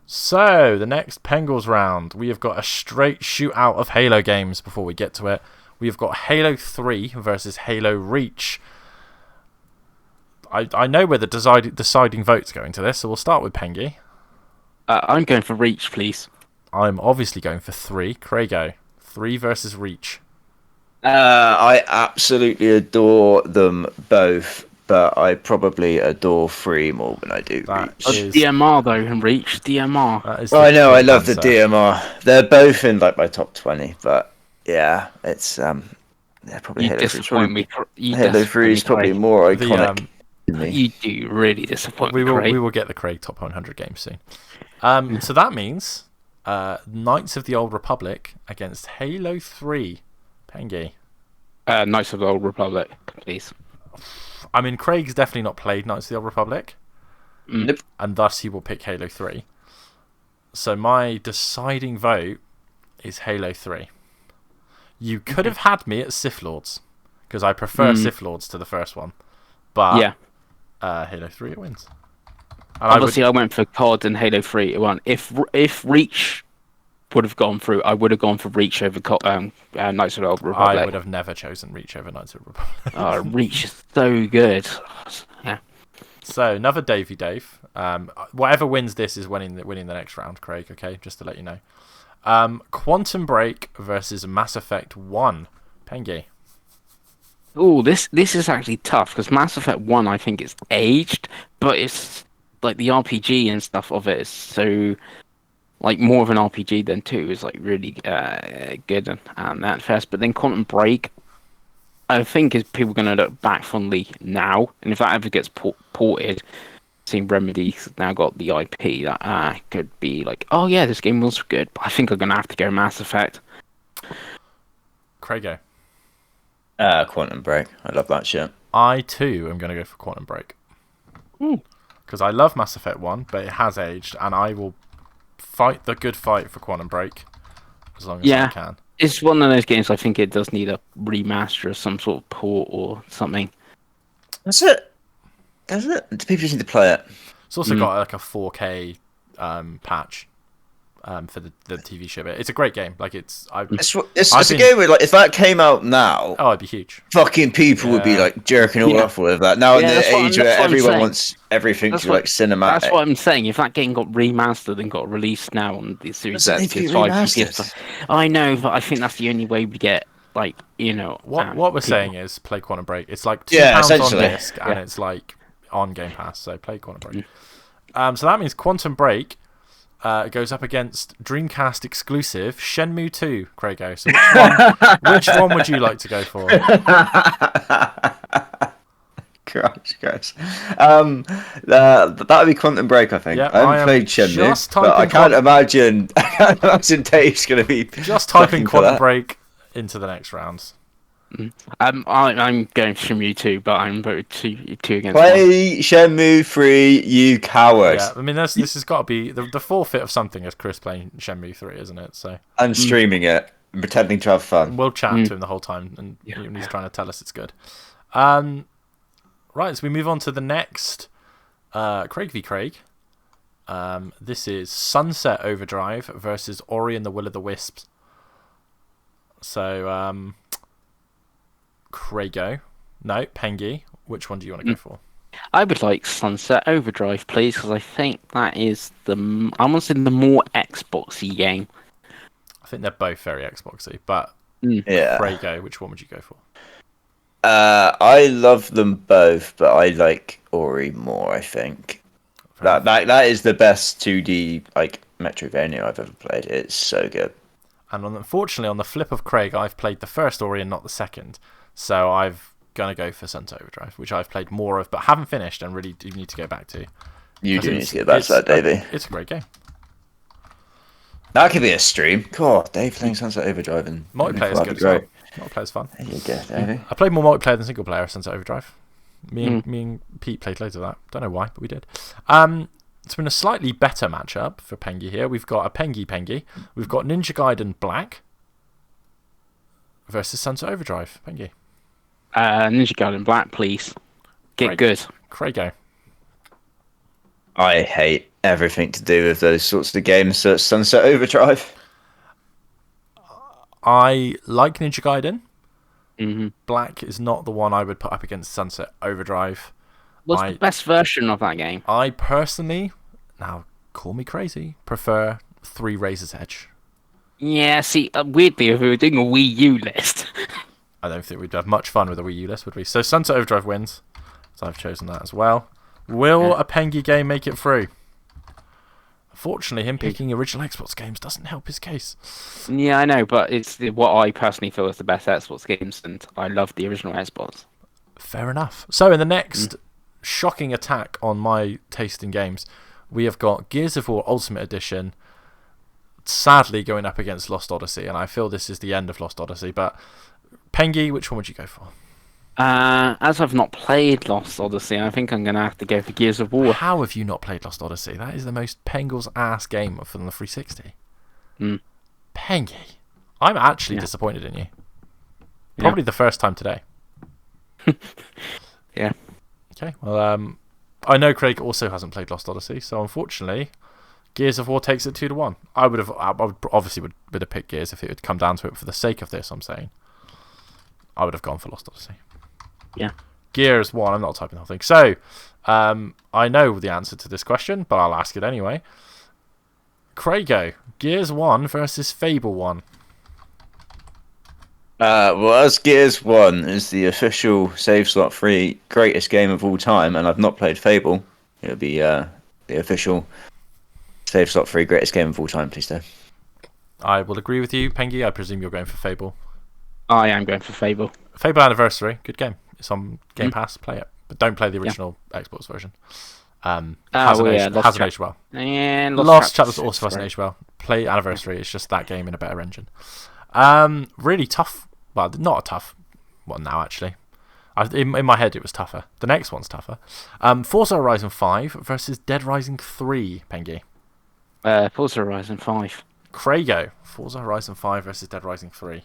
So, the next Pengles round, we have got a straight shootout of Halo games before we get to it. We have got Halo 3 versus Halo Reach. I know where the deciding vote's going to this, so we'll start with Pengy. I'm going for Reach, please. I'm obviously going for 3. Craigo. 3 versus Reach. I absolutely adore them both, but I probably adore 3 more than I do That Reach. is- DMR though, and Reach DMR. That is Well, I know, I king love the answer. DMR. They're both in like my top 20, but yeah, it's probably You Halo 3 is disappoint probably, me. You Halo 3 disappoint is me, probably Craig. more The, iconic to me. You do really disappoint me, Craig. we will get the Craig top 100 games soon. So that means Knights of the Old Republic against Halo 3. Pengy. Knights of the Old Republic, please. I mean, Craig's definitely not played Knights of the Old Republic, Nope. and thus he will pick Halo 3. So my deciding vote is Halo 3. You could have had me at Sith Lords, because I prefer Sith Lords to the first one. But Yeah. Halo 3 it wins. And Obviously, I went for COD and Halo 3 at one. If Reach would have gone through, I would have gone for Reach over Knights of the Old Republic. I would have never chosen Reach over Knights of the Republic. Reach is so good. Yeah. So another Davey Dave. Whatever wins this is winning the next round, Craig. Okay, just to let you know. Quantum Break versus Mass Effect 1. Pengy. Oh, this is actually tough because Mass Effect 1, I think it's aged, but it's like the RPG and stuff of it is so like more of an RPG than 2 is like really good and that first. But then Quantum Break, I think is people going to look back fondly now, and if that ever gets ported, seeing Remedy's now got the IP, that could be like, oh yeah, this game was good. But I think I'm going to have to go Mass Effect. Craigo. Quantum Break. I love that shit. I too am going to go for Quantum Break. Because I love Mass Effect 1, but it has aged, and I will fight the good fight for Quantum Break as long as I can. It's one of those games I think it does need a remaster of some sort of port or something. That's it. That's it. People just need to play it. It's also got like a 4K patch for the TV show. It's a great game. Like it's a game where like if that came out now, it'd be huge. Fucking people would be like jerking all off with that. Now in the age where everyone wants everything to like cinematic. That's what I'm saying. If that game got remastered and got released now on the Series X, PS5, I know, but I think that's the only way we get like what we're saying is play Quantum Break. It's like £2 on disc and it's like on Game Pass. So play Quantum Break. So that means Quantum Break goes up against Dreamcast exclusive Shenmue 2, Craigo. So which one would you like to go for? Gosh. That would be Quantum Break, I think. Yep, I haven't played Shenmue, but I can't imagine Dave's going to be just typing Quantum Break into the next rounds. I'm going Shenmue 2, but I'm voted two against Play one. Shenmue 3, you coward. Yeah, I mean this has got to be the forfeit of something as Chris playing Shenmue 3, isn't it? So I'm streaming it and pretending to have fun. We'll chat to him the whole time, and he's trying to tell us it's good. Right, so we move on to the next Craig v Craig. This is Sunset Overdrive versus Ori and the Will of the Wisps. So Craigo. No, Pengy. Which one do you want to go for? I would like Sunset Overdrive, please, because I think that is the more Xboxy game. I think they're both very Xboxy, but Craigo, which one would you go for? I love them both, but I like Ori more. I think that is the best 2D like Metroidvania I've ever played. It's so good. And unfortunately, on the flip of Craig, I've played the first Ori and not the second. So I've gonna go for Sunset Overdrive, which I've played more of, but haven't finished and really do need to go back to. You do need to get back to that, Davey. It's a great game. That could be a stream. God, Dave playing Sunset Overdrive and multiplayer's good as well. Multiplayer's fun. There you go, Davey. I played more multiplayer than single player Sunset Overdrive. Me and Pete played loads of that. Don't know why, but we did. It's been a slightly better matchup for Pengy here. We've got a Pengy. We've got Ninja Gaiden Black versus Sunset Overdrive. Pengy. Ninja Gaiden Black, please. Get good. Craigo. I hate everything to do with those sorts of games, so it's Sunset Overdrive. I like Ninja Gaiden. Mm-hmm. Black is not the one I would put up against Sunset Overdrive. What's the best version of that game? I personally, now call me crazy, prefer 3 Razor's Edge. Yeah, see, weirdly, if we were doing a Wii U list, I don't think we'd have much fun with a Wii U list, would we? So Sunset Overdrive wins. So I've chosen that as well. Will a Pengy game make it through? Fortunately, him picking original Xbox games doesn't help his case. yeah, I know, but it's what I personally feel is the best Xbox games, and I love the original Xbox. Fair enough. So in the next shocking attack on my taste in games, we have got Gears of War Ultimate Edition, sadly going up against Lost Odyssey, and I feel this is the end of Lost Odyssey. But Pengy, which one would you go for? As I've not played Lost Odyssey, I think I'm going to have to go for Gears of War. How have you not played Lost Odyssey? That is the most Pengle's ass game from the 360. Pengy. I'm actually disappointed in you. Probably the first time today. Yeah. Okay, well, I know Craig also hasn't played Lost Odyssey, so unfortunately, Gears of War takes it 2-1. I would obviously would have picked Gears if it had come down to it for the sake of this, I'm saying. I would have gone for Lost Odyssey. Yeah. Gears 1, I'm not typing the whole thing. So, I know the answer to this question, but I'll ask it anyway. Craigo, Gears 1 versus Fable 1. Well, as Gears 1 is the official save slot free greatest game of all time, and I've not played Fable, it would be the official save slot free greatest game of all time, please, Dave. I will agree with you, Pengy. I presume you're going for Fable. I am going for Fable. Fable Anniversary, good game. It's on Game Pass, play it. But don't play the original Xbox version. Hasn't aged well. And Lost Chapters also hasn't aged well. Play Anniversary, it's just that game in a better engine. Really tough. Well, not a tough one now, actually. In my head, it was tougher. The next one's tougher. Forza Horizon 5 versus Dead Rising 3, Pengy. Forza Horizon 5. Craigo, Forza Horizon 5 versus Dead Rising 3.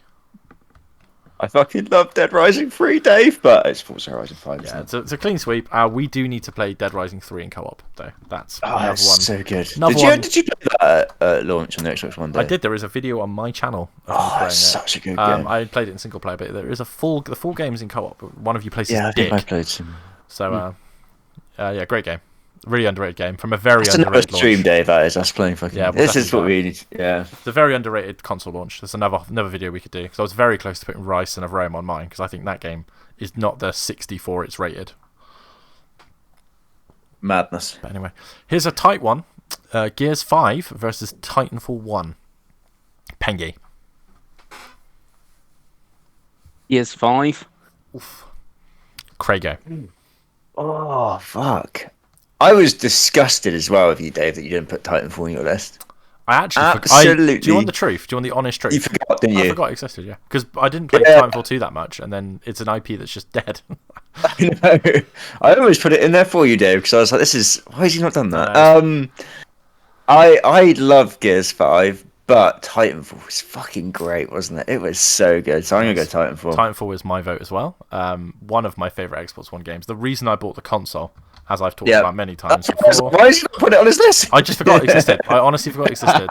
I fucking love Dead Rising 3, Dave, but it's Forza Horizon 5. Yeah, it's a clean sweep. We do need to play Dead Rising 3 in co-op, though. That's another one. So good. Did you play that at launch on the Xbox One day? I did. There is a video on my channel of me playing it's such a good game. I played it in single player, but there is the full game's in co-op. One of you plays I Dick. think I played some. So, yeah, great game. Really underrated game from a very It's underrated another stream, launch. Dave. That is us playing fucking. Yeah, this is what we need. Yeah, it's a very underrated console launch. There's another video we could do because I was very close to putting Rise and of Rome on mine because I think that game is not the 64 it's rated. Madness. But anyway, here's a tight one: Gears 5 versus Titanfall 1. Pengy. Gears 5. Oof. Craigo. Oh fuck! I was disgusted as well with you, Dave, that you didn't put Titanfall on your list. I actually Absolutely. do you want the truth? Do you want the honest truth? You forgot, didn't you? I forgot it existed, yeah. Because I didn't play Titanfall 2 that much, and then it's an IP that's just dead. I know. I almost put it in there for you, Dave, because I was like, "This is why has he not done that?" I love Gears 5, but Titanfall was fucking great, wasn't it? It was so good. So I'm gonna go Titanfall. Titanfall is my vote as well. One of my favorite Xbox One games. The reason I bought the console, as I've talked about many times before. Why did you not put it on his list? I just forgot it existed. I honestly forgot it existed.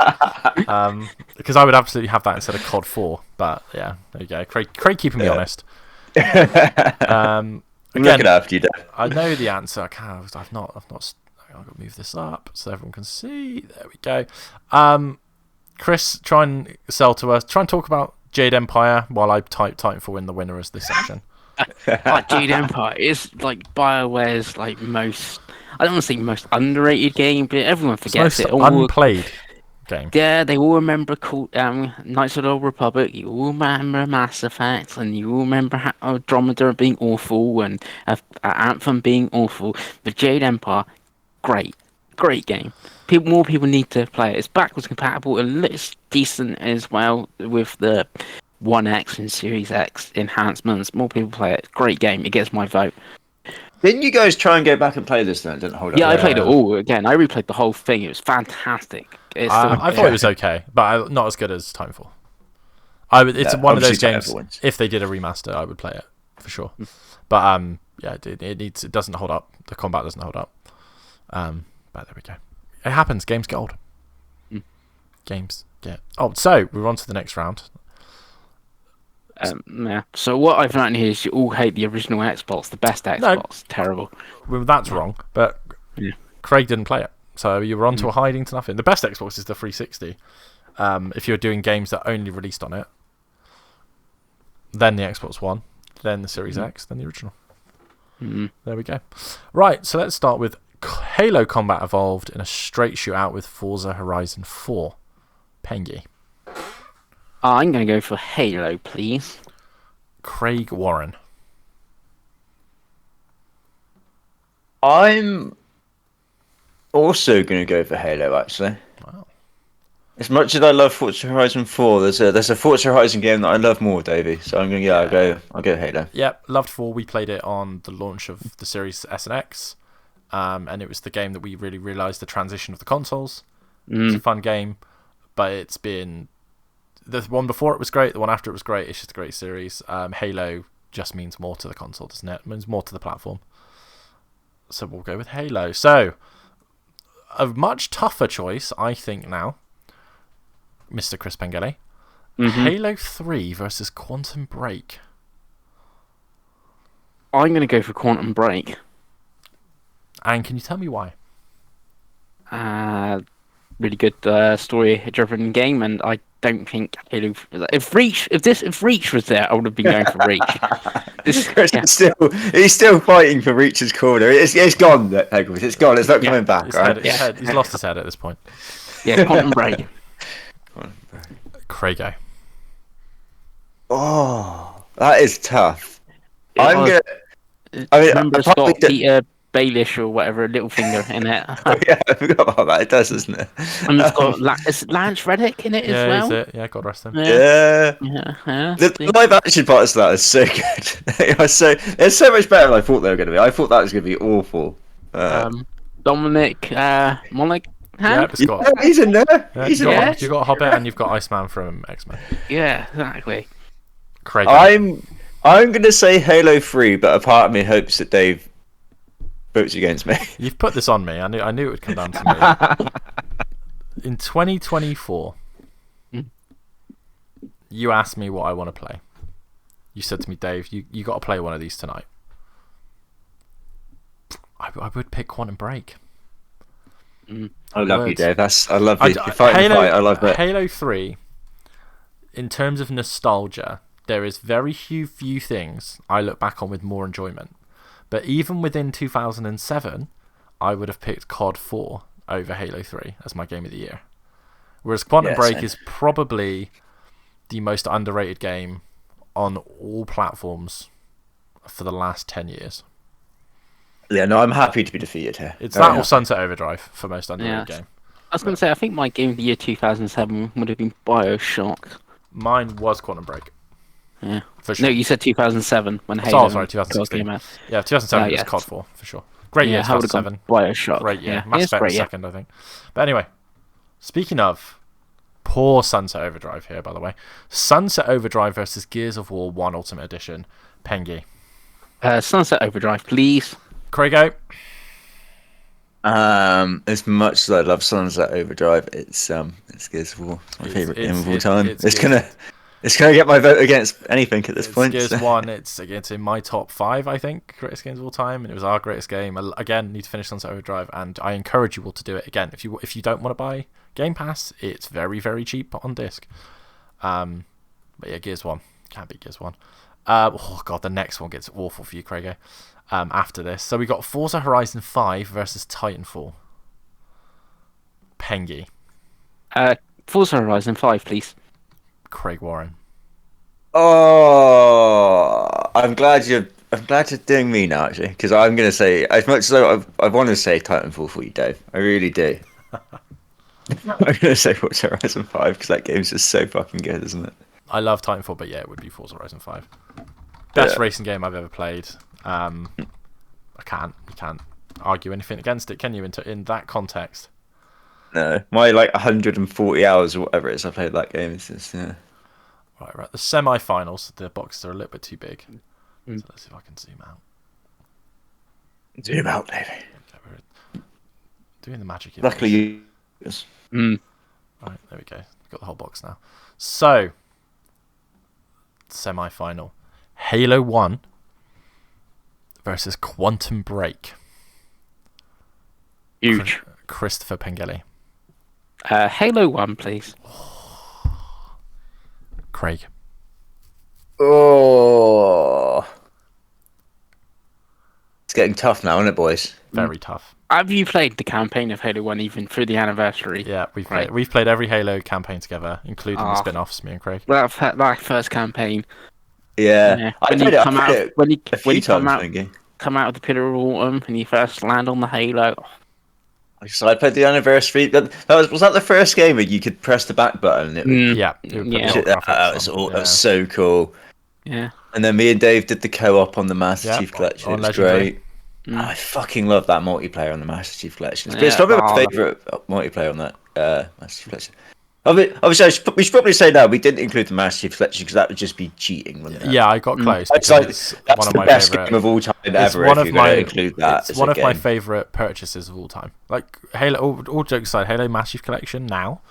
Because I would absolutely have that instead of COD 4. But yeah, there you go. Craig keeping me honest. I'm looking after you, Dave. I know the answer. I've got to move this up so everyone can see. There we go. Chris, try and sell to us. Try and talk about Jade Empire while I type Titanfall in the winner as this section. Jade Empire is like BioWare's like most. I don't want to say most underrated game, but everyone forgets it's it. most unplayed game. Yeah, they all remember Knights of the Old Republic. You all remember Mass Effect, and you all remember Andromeda being awful and Anthem being awful. But Jade Empire, great game. More people need to play it. It's backwards compatible. It looks decent as well with the One X and Series X enhancements. More people play it. Great game. It gets my vote. Didn't you guys try and go back and play this then? It didn't hold up. Yeah, I played it all again. I replayed the whole thing. It was fantastic. I thought it was okay, but not as good as Titanfall. It's one of those games. If they did a remaster, I would play it for sure. But yeah, it doesn't hold up. The combat doesn't hold up. But there we go. It happens. Games get old. Games get old. So we're on to the next round. Yeah. So what I've learned here is you all hate the original Xbox, the best Xbox. No, terrible. Well, that's wrong. But Craig didn't play it, So you were onto a hiding to nothing. The best Xbox is the 360. If you're doing games that only released on it, then the Xbox One, then the Series X, then the original. There we go. Right, so let's start with Halo Combat Evolved in a straight shootout with Forza Horizon 4. Pengy. I'm going to go for Halo, please. Craig Warren. I'm also going to go for Halo, actually. Wow. As much as I love Forza Horizon 4, there's a Forza Horizon game that I love more, Davey. So I'm going to I'll go Halo. Yep, loved 4. We played it on the launch of the Series S and X, and it was the game that we really realised the transition of the consoles. It's a fun game, but it's been... The one before it was great, the one after it was great. It's just a great series. Halo just means more to the console, doesn't it? It means more to the platform. So we'll go with Halo. So, a much tougher choice, I think, now, Mr. Chris Pengelly. Halo 3 versus Quantum Break. I'm going to go for Quantum Break. And can you tell me why? Really good story-driven game, and I don't think Halo. If Reach was there, I would have been going for Reach. Chris he's still fighting for Reach's corner. It's gone, Hegel. It's gone. It's not coming back. He's lost his head at this point. Yeah, Quantum Break. Craigo. Oh, that is tough. Remember, it's got Peter Baelish or whatever, Littlefinger in it. Yeah, I forgot about that. It does, doesn't it? And it's got is Lance Reddick in it as well. Yeah, yeah, God rest him. Yeah. The live action parts of that is so good. It's so much better than I thought they were going to be. I thought that was going to be awful. Dominic Monaghan. Yeah, he's in there. You've got Hobbit and you've got Iceman from X-Men. Yeah, exactly. Craig. I'm going to say Halo 3, but a part of me hopes that Dave votes against me. You've put this on me. I knew it would come down to me. In 2024, you asked me what I want to play. You said to me, Dave, you got to play one of these tonight. I would pick Quantum Break. I love you, Dave. I love you. You're fighting the fight. I love that. Halo 3, in terms of nostalgia, there is very few things I look back on with more enjoyment. But even within 2007, I would have picked COD 4 over Halo 3 as my game of the year. Whereas Quantum Break is probably the most underrated game on all platforms for the last 10 years. Yeah, no, I'm happy to be defeated here. It's that or Sunset Overdrive for most underrated game. I was going to say, I think my game of the year 2007 would have been BioShock. Mine was Quantum Break. Yeah. For sure. No, you said 2007 when Halo. Oh, sorry, 2016. Came out. Yeah, 2007 was COD 4 for sure. Great year, 2007. BioShock. Great year. Mass Effect second, I think. But anyway, speaking of poor Sunset Overdrive here, by the way. Sunset Overdrive versus Gears of War 1 Ultimate Edition. Pengy. Sunset Overdrive, please. Craigo. As much as I love Sunset Overdrive, it's Gears of War. It's my favourite game of all time. It's gonna get my vote against anything at this point. Gears 1, it's in my top 5, I think, greatest games of all time, and it was our greatest game. Again, need to finish Sunset Overdrive, and I encourage you all to do it again. If you don't want to buy Game Pass, it's very, very cheap on disc. But yeah, Gears 1 can't beat Gears 1. Oh god, the next one gets awful for you, Craigo. After this, so we got Forza Horizon 5 versus Titanfall. Pengy. Forza Horizon 5, please. Craig Warren. Oh, I'm glad you're doing me now, actually, because I'm going to say, as much as I want to say Titanfall for you, Dave, I really do. I'm going to say Forza Horizon 5 because that game's just so fucking good, isn't it? I love Titanfall, but yeah, it would be Forza Horizon 5. Best racing game I've ever played. You can't argue anything against it, can you? In that context. No, my 140 hours or whatever it is I played that game. It's just Right. The semi-finals, the boxes are a little bit too big. So let's see if I can zoom out. Zoom out, Davey. Okay, we're doing the magic. Luckily, you. Yes. Right, there we go. Got the whole box now. So, semi-final: Halo 1 versus Quantum Break. Huge. Christopher Pengelly. Halo 1, please. Craig. Oh, it's getting tough now, isn't it, boys? Very tough. Have you played the campaign of Halo 1 even through the anniversary? Yeah, we've Right. played every Halo campaign together, including the Ah. spin-offs, me and Craig. That first campaign. Yeah, I When played you it. come I out, played it when you a few come times. out, Thinking. come out of the Pillar of Autumn, and you first land on the Halo. So I played the anniversary. Was that the first game where you could press the back button? And it would, Yeah, it would put Yeah. the old graphics that was on. that was so cool. Yeah. And then me and Dave did the co-op on the Master Yeah, Chief Collection. on It was Legendary. great. I fucking love that multiplayer on the Master Chief Collection. It's Yeah, probably my oh. favourite multiplayer on that Master Chief Collection. Obviously, we should probably say now we didn't include the Master Chief Collection because that would just be cheating, wouldn't it? Yeah, I got close. It's Because like it's that's one of the my best favorite. game of all time It's ever. one If of you're going my. to include that, It's one of my favorite purchases of all time. Like Halo. All jokes aside, Halo Master Chief Collection now,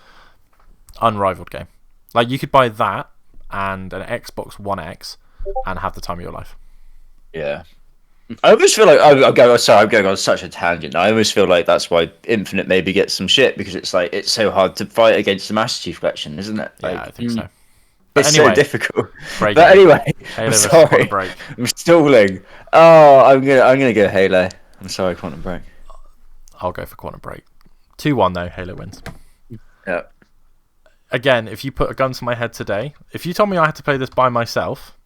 unrivaled game. Like you could buy that and an Xbox One X and have the time of your life. Yeah. I almost feel like I'm going on such a tangent. I almost feel like that's why Infinite maybe gets some shit because it's like it's so hard to fight against the Master Chief Collection, isn't it? Like, Yeah, I think so. But It's anyway, so difficult. Craig, But anyway, Halo I'm versus sorry. Quantum Break. I'm stalling. Oh, I'm gonna go Halo. I'm sorry, Quantum Break. I'll go for Quantum Break. 2-1 though. Halo wins. Yeah. Again, if you put a gun to my head today, if you told me I had to play this by myself,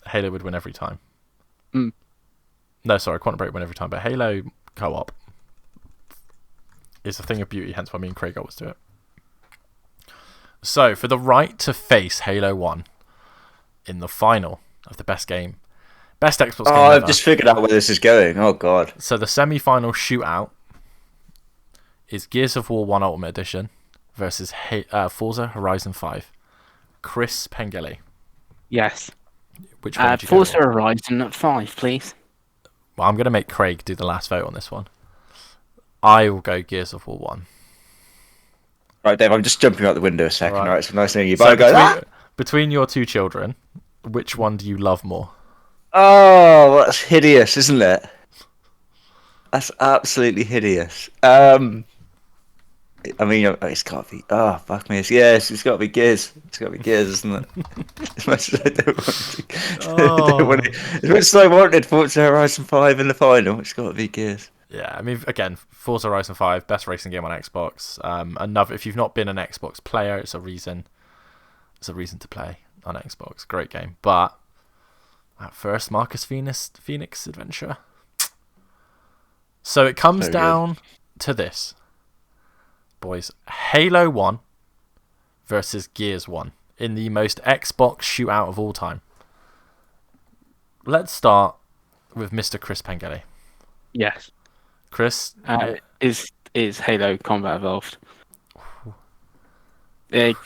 Halo would win every time. No, sorry, Quantum Break win every time, but Halo co-op is a thing of beauty, hence why me and Craig always do it. So, for the right to face Halo 1 in the final of the best Xbox game I've ever. just figured out where this is going. Oh god. So the semi-final shootout is Gears of War 1 Ultimate Edition versus Forza Horizon 5. Chris Pengelly. Yes. Which one would you go Forza for? Horizon at 5, please. Well, I'm going to make Craig do the last vote on this one. I will go Gears of War 1. Right, Dave, I'm just jumping out the window a second. Right. Right, it's nice knowing you. So But I go, between your two children, which one do you love more? oh, that's hideous, isn't it? That's absolutely hideous. I mean, it's got to be. Oh, fuck me. It's got to be Gears. It's got to be Gears, isn't it? As much as I don't want to. As much as I wanted Forza Horizon 5 in the final, it's got to be Gears. Yeah, I mean, again, Forza Horizon 5, best racing game on Xbox. If you've not been an Xbox player, it's a reason to play on Xbox. Great game. But that first Marcus Phoenix adventure. So it comes down to this. Boys, Halo 1 versus Gears 1 in the most Xbox shootout of all time. Let's start with Mr. Chris Pengelly. Yes. Chris, Is Halo Combat Evolved?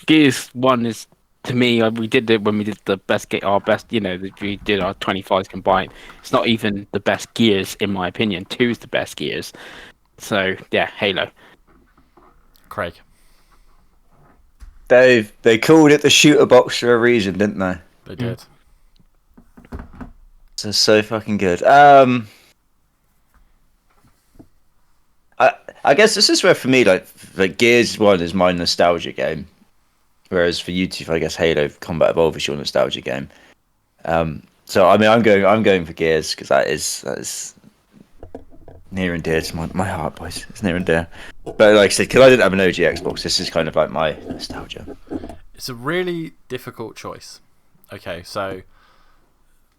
Gears 1 is, to me, we did it when we did the best game, we did our 25s combined. It's not even the best Gears, in my opinion. 2 is the best Gears. So, yeah, Halo. Craig. Dave, they called it the shooter box for a reason, didn't they? They did. So fucking good. I guess this is where for me, like Gears 1 is my nostalgia game, whereas for you two, I guess Halo Combat Evolved is your nostalgia game. So I mean, I'm going for Gears because that is near and dear to my heart, boys. It's near and dear. But like I said, because I didn't have an OG Xbox, this is kind of like my nostalgia. It's a really difficult choice. Okay, so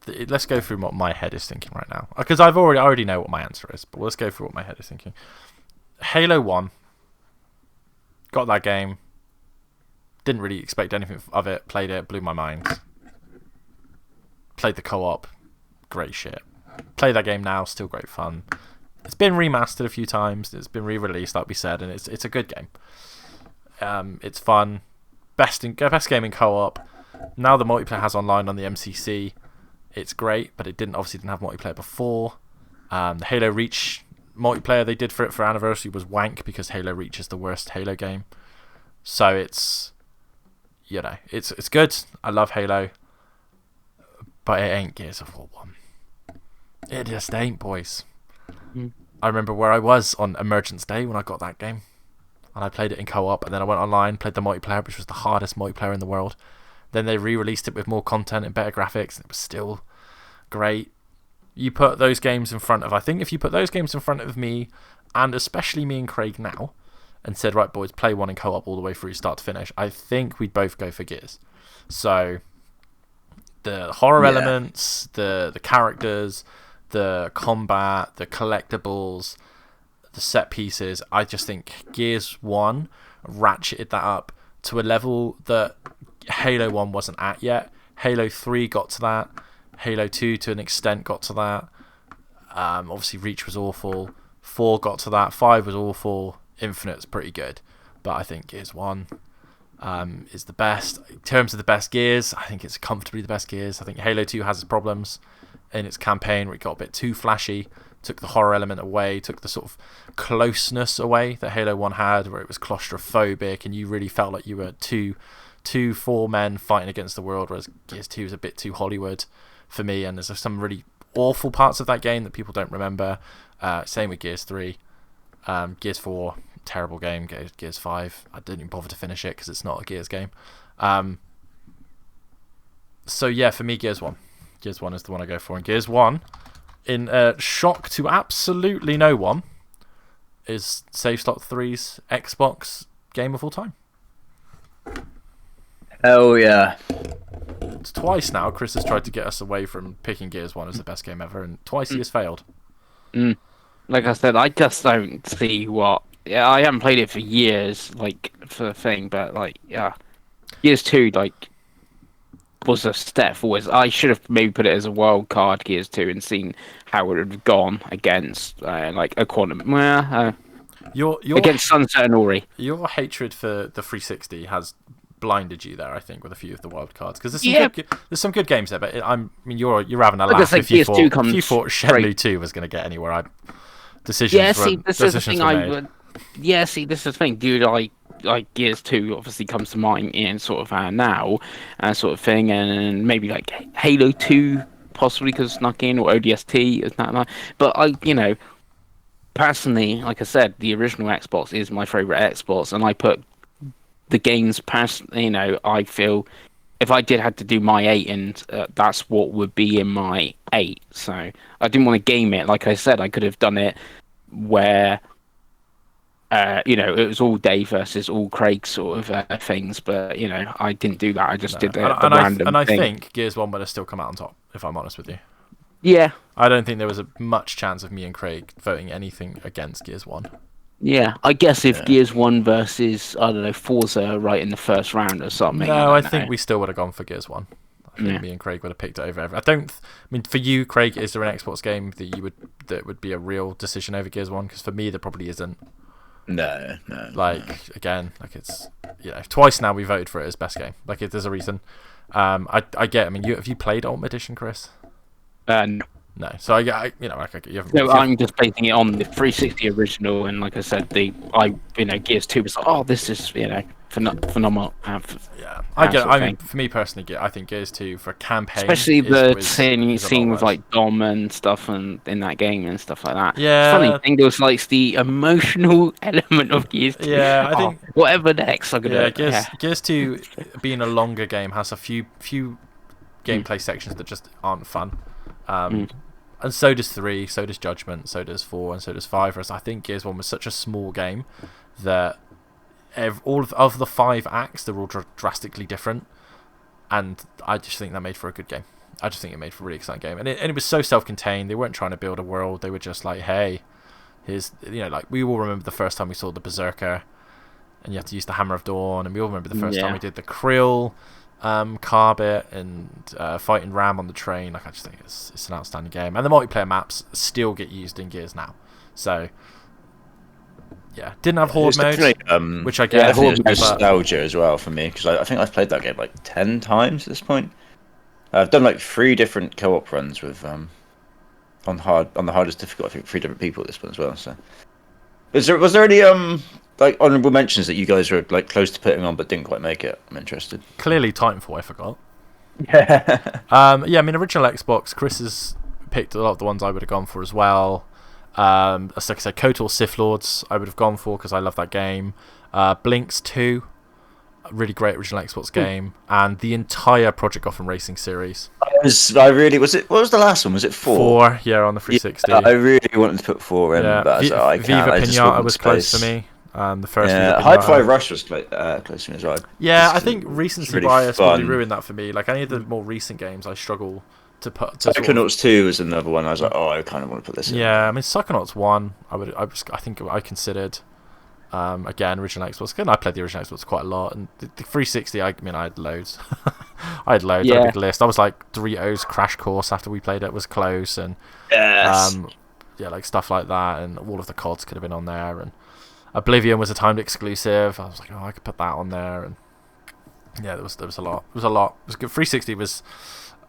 let's go through what my head is thinking right now, because I already know what my answer is. But let's go through what my head is thinking. Halo 1, got that game, didn't really expect anything of it, played it, blew my mind. Played the co-op, great shit. Play that game now, still great fun. It's been remastered a few times, it's been re-released, like we said, and it's a good game. It's fun, best game in co-op. Now the multiplayer has online on the MCC. It's great, but it obviously didn't have multiplayer before. The Halo Reach multiplayer they did for anniversary was wank because Halo Reach is the worst Halo game. So it's good. I love Halo, but it ain't Gears of War 1. It just ain't, boys. I remember where I was on Emergence Day when I got that game, and I played it in co-op, and then I went online, played the multiplayer, which was the hardest multiplayer in the world. Then they re-released it with more content and better graphics, and it was still great. You put those games in front of, I think if you put those games in front of me, and especially me and Craig now, and said, right boys, play one in co-op all the way through start to finish, I think we'd both go for Gears. So the horror elements, the characters, the combat, the collectibles, the set pieces, I just think Gears 1 ratcheted that up to a level that Halo 1 wasn't at yet. Halo 3 got to that. Halo 2 to an extent got to that. Obviously Reach was awful. 4 got to that. 5 was awful. Infinite's pretty good. But I think Gears 1 is the best. In terms of the best Gears, I think it's comfortably the best Gears. I think Halo 2 has its problems in its campaign where it got a bit too flashy, took the horror element away, took the sort of closeness away that Halo 1 had, where it was claustrophobic and you really felt like you were two 4 men fighting against the world, whereas Gears 2 is a bit too Hollywood for me, and there's some really awful parts of that game that people don't remember. Same with Gears 3. Gears 4, terrible game. Gears 5, I didn't even bother to finish it because it's not a Gears game. So yeah, for me, Gears 1. Gears 1 is the one I go for. And Gears 1, in shock to absolutely no one, is Save Slot 3's Xbox game of all time. Hell yeah. It's twice now Chris has tried to get us away from picking Gears 1 as the best game ever, and twice he has failed. Like I said, I just don't see what... Yeah, I haven't played it for years, like, for the thing, but, like, yeah. Gears 2, like, was a step forward. I should have maybe put it as a wild card, Gears 2, and seen how it would have gone against, like, a quantum... against Sunset and Ori. Your hatred for the 360 has blinded you there, I think, with a few of the wild cards, because there's some good games there, but you're having a laugh if you thought Shenmue 2 was going to get anywhere. This is the thing. This is the thing, dude. Like Gears 2 obviously comes to mind in sort of now, sort of thing, and maybe like Halo 2 possibly because snuck in, or ODST is that. But personally, like I said, the original Xbox is my favorite Xbox, and I put the games past. I feel if I did have to do my 8, and that's what would be in my 8. So I didn't want to game it. Like I said, I could have done it where it was all Dave versus all Craig sort of things, but I didn't do that. I just did the random thing. I think Gears 1 would have still come out on top, if I'm honest with you. Yeah. I don't think there was much chance of me and Craig voting anything against Gears 1. Yeah, I guess if Gears 1 versus, I don't know, Forza right in the first round or something. No, I think we still would have gone for Gears 1. I think me and Craig would have picked it over. For you, Craig, is there an Xbox game that would be a real decision over Gears 1? Because for me, there probably isn't. No. Again, it's twice now we voted for it as best game. There's a reason. I get. Have you played Ultimate Edition, Chris? No. No. So you haven't. No, I'm just basing it on the 360 original, and like I said, Gears 2 was like, this is phenomenal. I get. For me personally, I think Gears 2 for campaign, especially the scene with like Dom and stuff, and in that game and stuff like that. Yeah. Funny thing was like the emotional element of Gears 2. Yeah, I think whatever next, I'm gonna. Gears 2 being a longer game has a few gameplay sections that just aren't fun. And so does 3, so does Judgment, so does 4, and so does 5. Whereas I think Gears 1 was such a small game that all of the 5 acts, they're all drastically different, and I just think that made for a good game. I just think it made for a really exciting game, and it was so self-contained. They weren't trying to build a world. They were just like, hey, here's we all remember the first time we saw the Berserker, and you have to use the Hammer of Dawn, and we all remember the first time we did the Krill car bit and fighting Ram on the train. I just think it's an outstanding game, and the multiplayer maps still get used in Gears now. So yeah, didn't have Horde mode, which I get. Horde nostalgia as well for me, because I think I've played that game like 10 times at this point. I've done like 3 different co-op runs with on the hardest difficulty. I think 3 different people at this point as well. So was there any like honourable mentions that you guys were like close to putting on but didn't quite make it? I'm interested. Clearly, Titanfall, I forgot. Yeah. Original Xbox. Chris has picked a lot of the ones I would have gone for as well. Like I said, KOTOR Sith Lords I would have gone for because I love that game. Blinks 2, a really great original Xbox game, and the entire Project Gotham Racing series. What was the last one? Was it 4? 4, yeah, on the 360. Yeah, I really wanted to put 4 in, Yeah, but I was like, I can't. Viva I just Pinata wasn't was close space. to me. The first Yeah, Viva High Pinata. Five Rush was close to me as well. Yeah, I It's think recency really bias probably fun. ruined that for me. Like any of the more recent games, I struggle to put. To Psychonauts 2 was another one. I was like, I kind of want to put this in. Yeah, I mean Psychonauts 1, I think I considered. Again, original Xbox. Again, I played the original Xbox quite a lot, and the 360. I mean, I had loads. I had loads. I had a big list. I was like Doritos Crash Course after we played it was close, and Yes. yeah, like stuff like that, and all of the CODs could have been on there, and Oblivion was a timed exclusive. I was like, I could put that on there, and yeah, there was a lot. It was a lot. It was good. 360 was.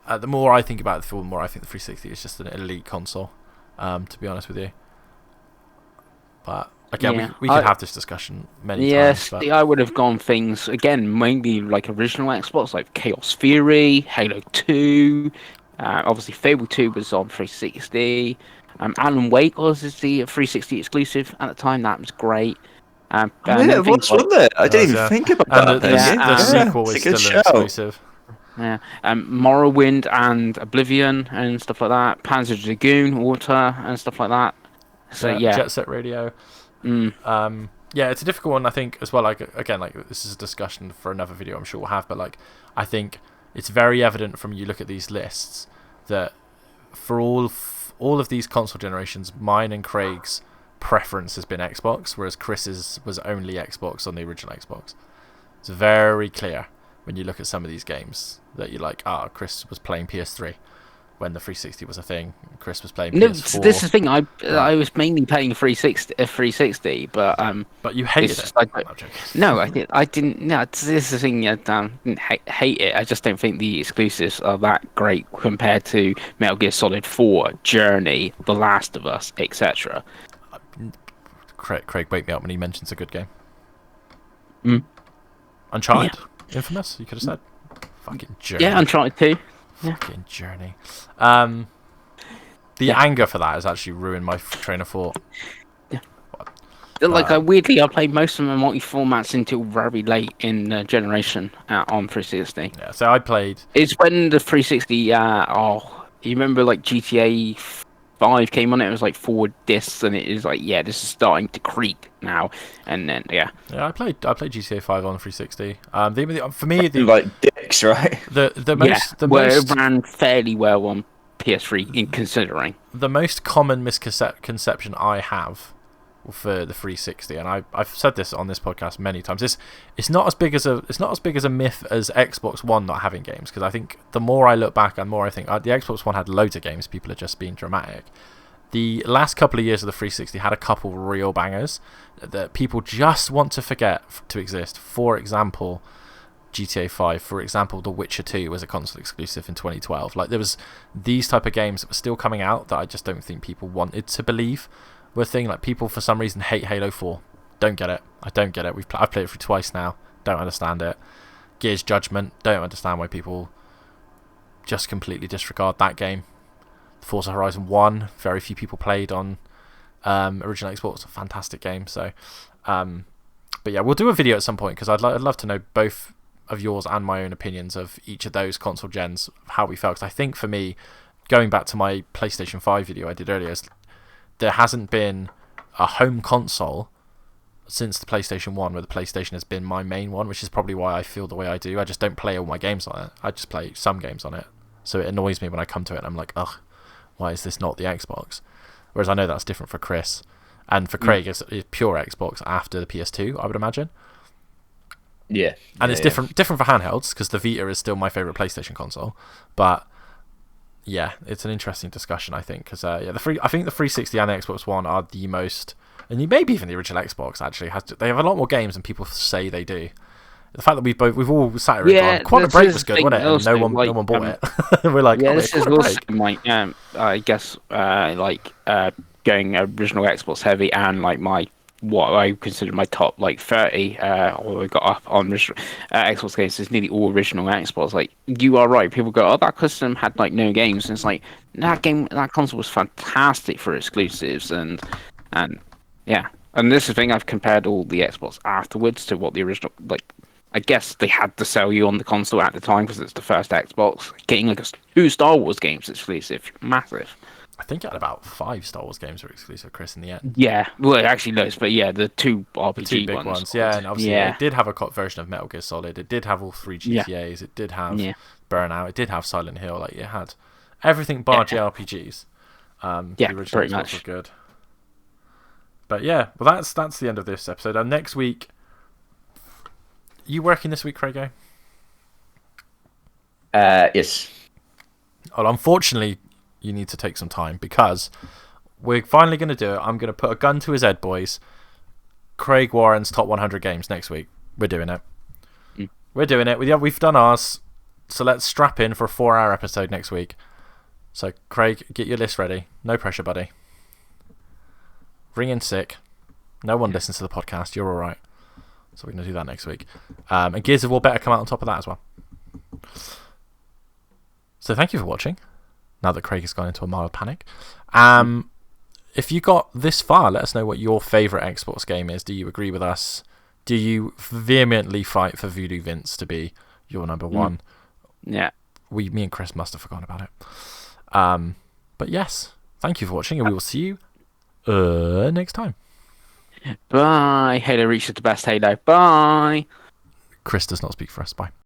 The more I think about the more I think the 360 is just an elite console. To be honest with you, but again, we could have this discussion many times. Yes, But I would have gone things again, mainly like original Xbox, like Chaos Theory, Halo 2. Obviously, Fable 2 was on 360. Alan Wake was the 360 exclusive at the time. That was great. Yeah, it was, wasn't it? I didn't even think about and that. the sequel is still an exclusive. Yeah, Morrowind and Oblivion and stuff like that. Panzer Dragoon, Water and stuff like that. So yeah, Jet Set Radio. Yeah, it's a difficult one, I think, as well. Like again, like this is a discussion for another video, I'm sure we'll have. But like, I think it's very evident from you look at these lists that for all of these console generations, mine and Craig's preference has been Xbox, whereas Chris's was only Xbox on the original Xbox. It's very clear when you look at some of these games that you're like, Chris was playing PS3 when the 360 was a thing. Chris was playing PS4. No, this is the thing. I was mainly playing 360, but you hated it. No, I didn't. No, this is the thing. I didn't hate it. I just don't think the exclusives are that great compared to Metal Gear Solid 4, Journey, The Last of Us, etc. Craig, wake me up when he mentions a good game. Uncharted, Infamous. You could have said, fucking Journey. Yeah, Uncharted 2. Fucking Journey. The anger for that has actually ruined my train of thought. Like weirdly, I played most of my multi-formats until very late in the generation on 360. Yeah, so I played. It's when the 360. You remember like GTA 5 came on it? It was like 4 discs, and it is like, this is starting to creak now. And then Yeah, I played GTA 5 on 360. For me, like dicks, right? It ran fairly well on PS3 in considering. The most common misconception I have for the 360, and I've said this on this podcast many times. It's not as big as a myth as Xbox One not having games, because I think the more I look back and more I think the Xbox One had loads of games. People are just being dramatic. The last couple of years of the 360 had a couple real bangers that people just want to forget to exist. For example, GTA 5. For example, The Witcher 2 was a console exclusive in 2012. Like, there was these type of games that were still coming out that I just don't think people wanted to believe were a thing. Like, people for some reason hate Halo 4. Don't get it. I don't get it. I've played it through twice now. Don't understand it. Gears Judgment. Don't understand why people just completely disregard that game. Forza Horizon 1. Very few people played on original Xbox. A fantastic game. So, but yeah, we'll do a video at some point, because I'd love to know both of yours and my own opinions of each of those console gens, how we felt. Because I think for me, going back to my PlayStation 5 video I did earlier, there hasn't been a home console since the PlayStation 1 where the PlayStation has been my main one, which is probably why I feel the way I do. I just don't play all my games on it. I just play some games on it. So it annoys me when I come to it and I'm like, ugh, why is this not the Xbox? Whereas I know that's different for Chris. And for Craig, it's pure Xbox after the PS2, I would imagine. Yeah. And it's different for handhelds, because the Vita is still my favourite PlayStation console. But yeah, it's an interesting discussion, I think, because I think the 360 and the Xbox One are the most, and maybe even the original Xbox actually they have a lot more games than people say they do. The fact that we've all sat here and gone, Quantum Break was good, wasn't it? And no one bought it. We're like, this is also my I guess going original Xbox heavy, and like my what I consider my top like 30, or I got up on Xbox games is nearly all original Xbox. Like you are right, people go, oh, that custom had like no games, and it's like that console was fantastic for exclusives and yeah. And this is the thing, I've compared all the Xbox afterwards to what the original like. I guess they had to sell you on the console at the time because it's the first Xbox. Getting like two Star Wars games exclusive, massive. I think it had about 5 Star Wars games were exclusive, Chris, in the end. Yeah, well, it actually knows, but yeah, the two RPG The two big ones. Yeah, and obviously it did have a version of Metal Gear Solid. It did have all 3 GTAs. It did have Burnout. It did have Silent Hill. Like, it had everything bar JRPGs. The original pretty much. were good. But yeah, well, that's the end of this episode. And next week, you working this week, Craigo? Yes. Well, unfortunately, you need to take some time because we're finally going to do it. I'm going to put a gun to his head, boys. Craig Warren's top 100 games next week. We're doing it. We're doing it. We've done ours. So let's strap in for a 4-hour episode next week. So, Craig, get your list ready. No pressure, buddy. Ring in sick. No one listens to the podcast. You're all right. So we're going to do that next week. And Gears of War better come out on top of that as well. So thank you for watching. Now that Craig has gone into a mild panic. If you got this far, let us know what your favourite Xbox game is. Do you agree with us? Do you vehemently fight for Voodoo Vince to be your number one? Yeah. Me and Chris must have forgotten about it. But yes, thank you for watching, and we will see you next time. Bye. Halo reaches the best Halo. Bye. Chris does not speak for us. Bye.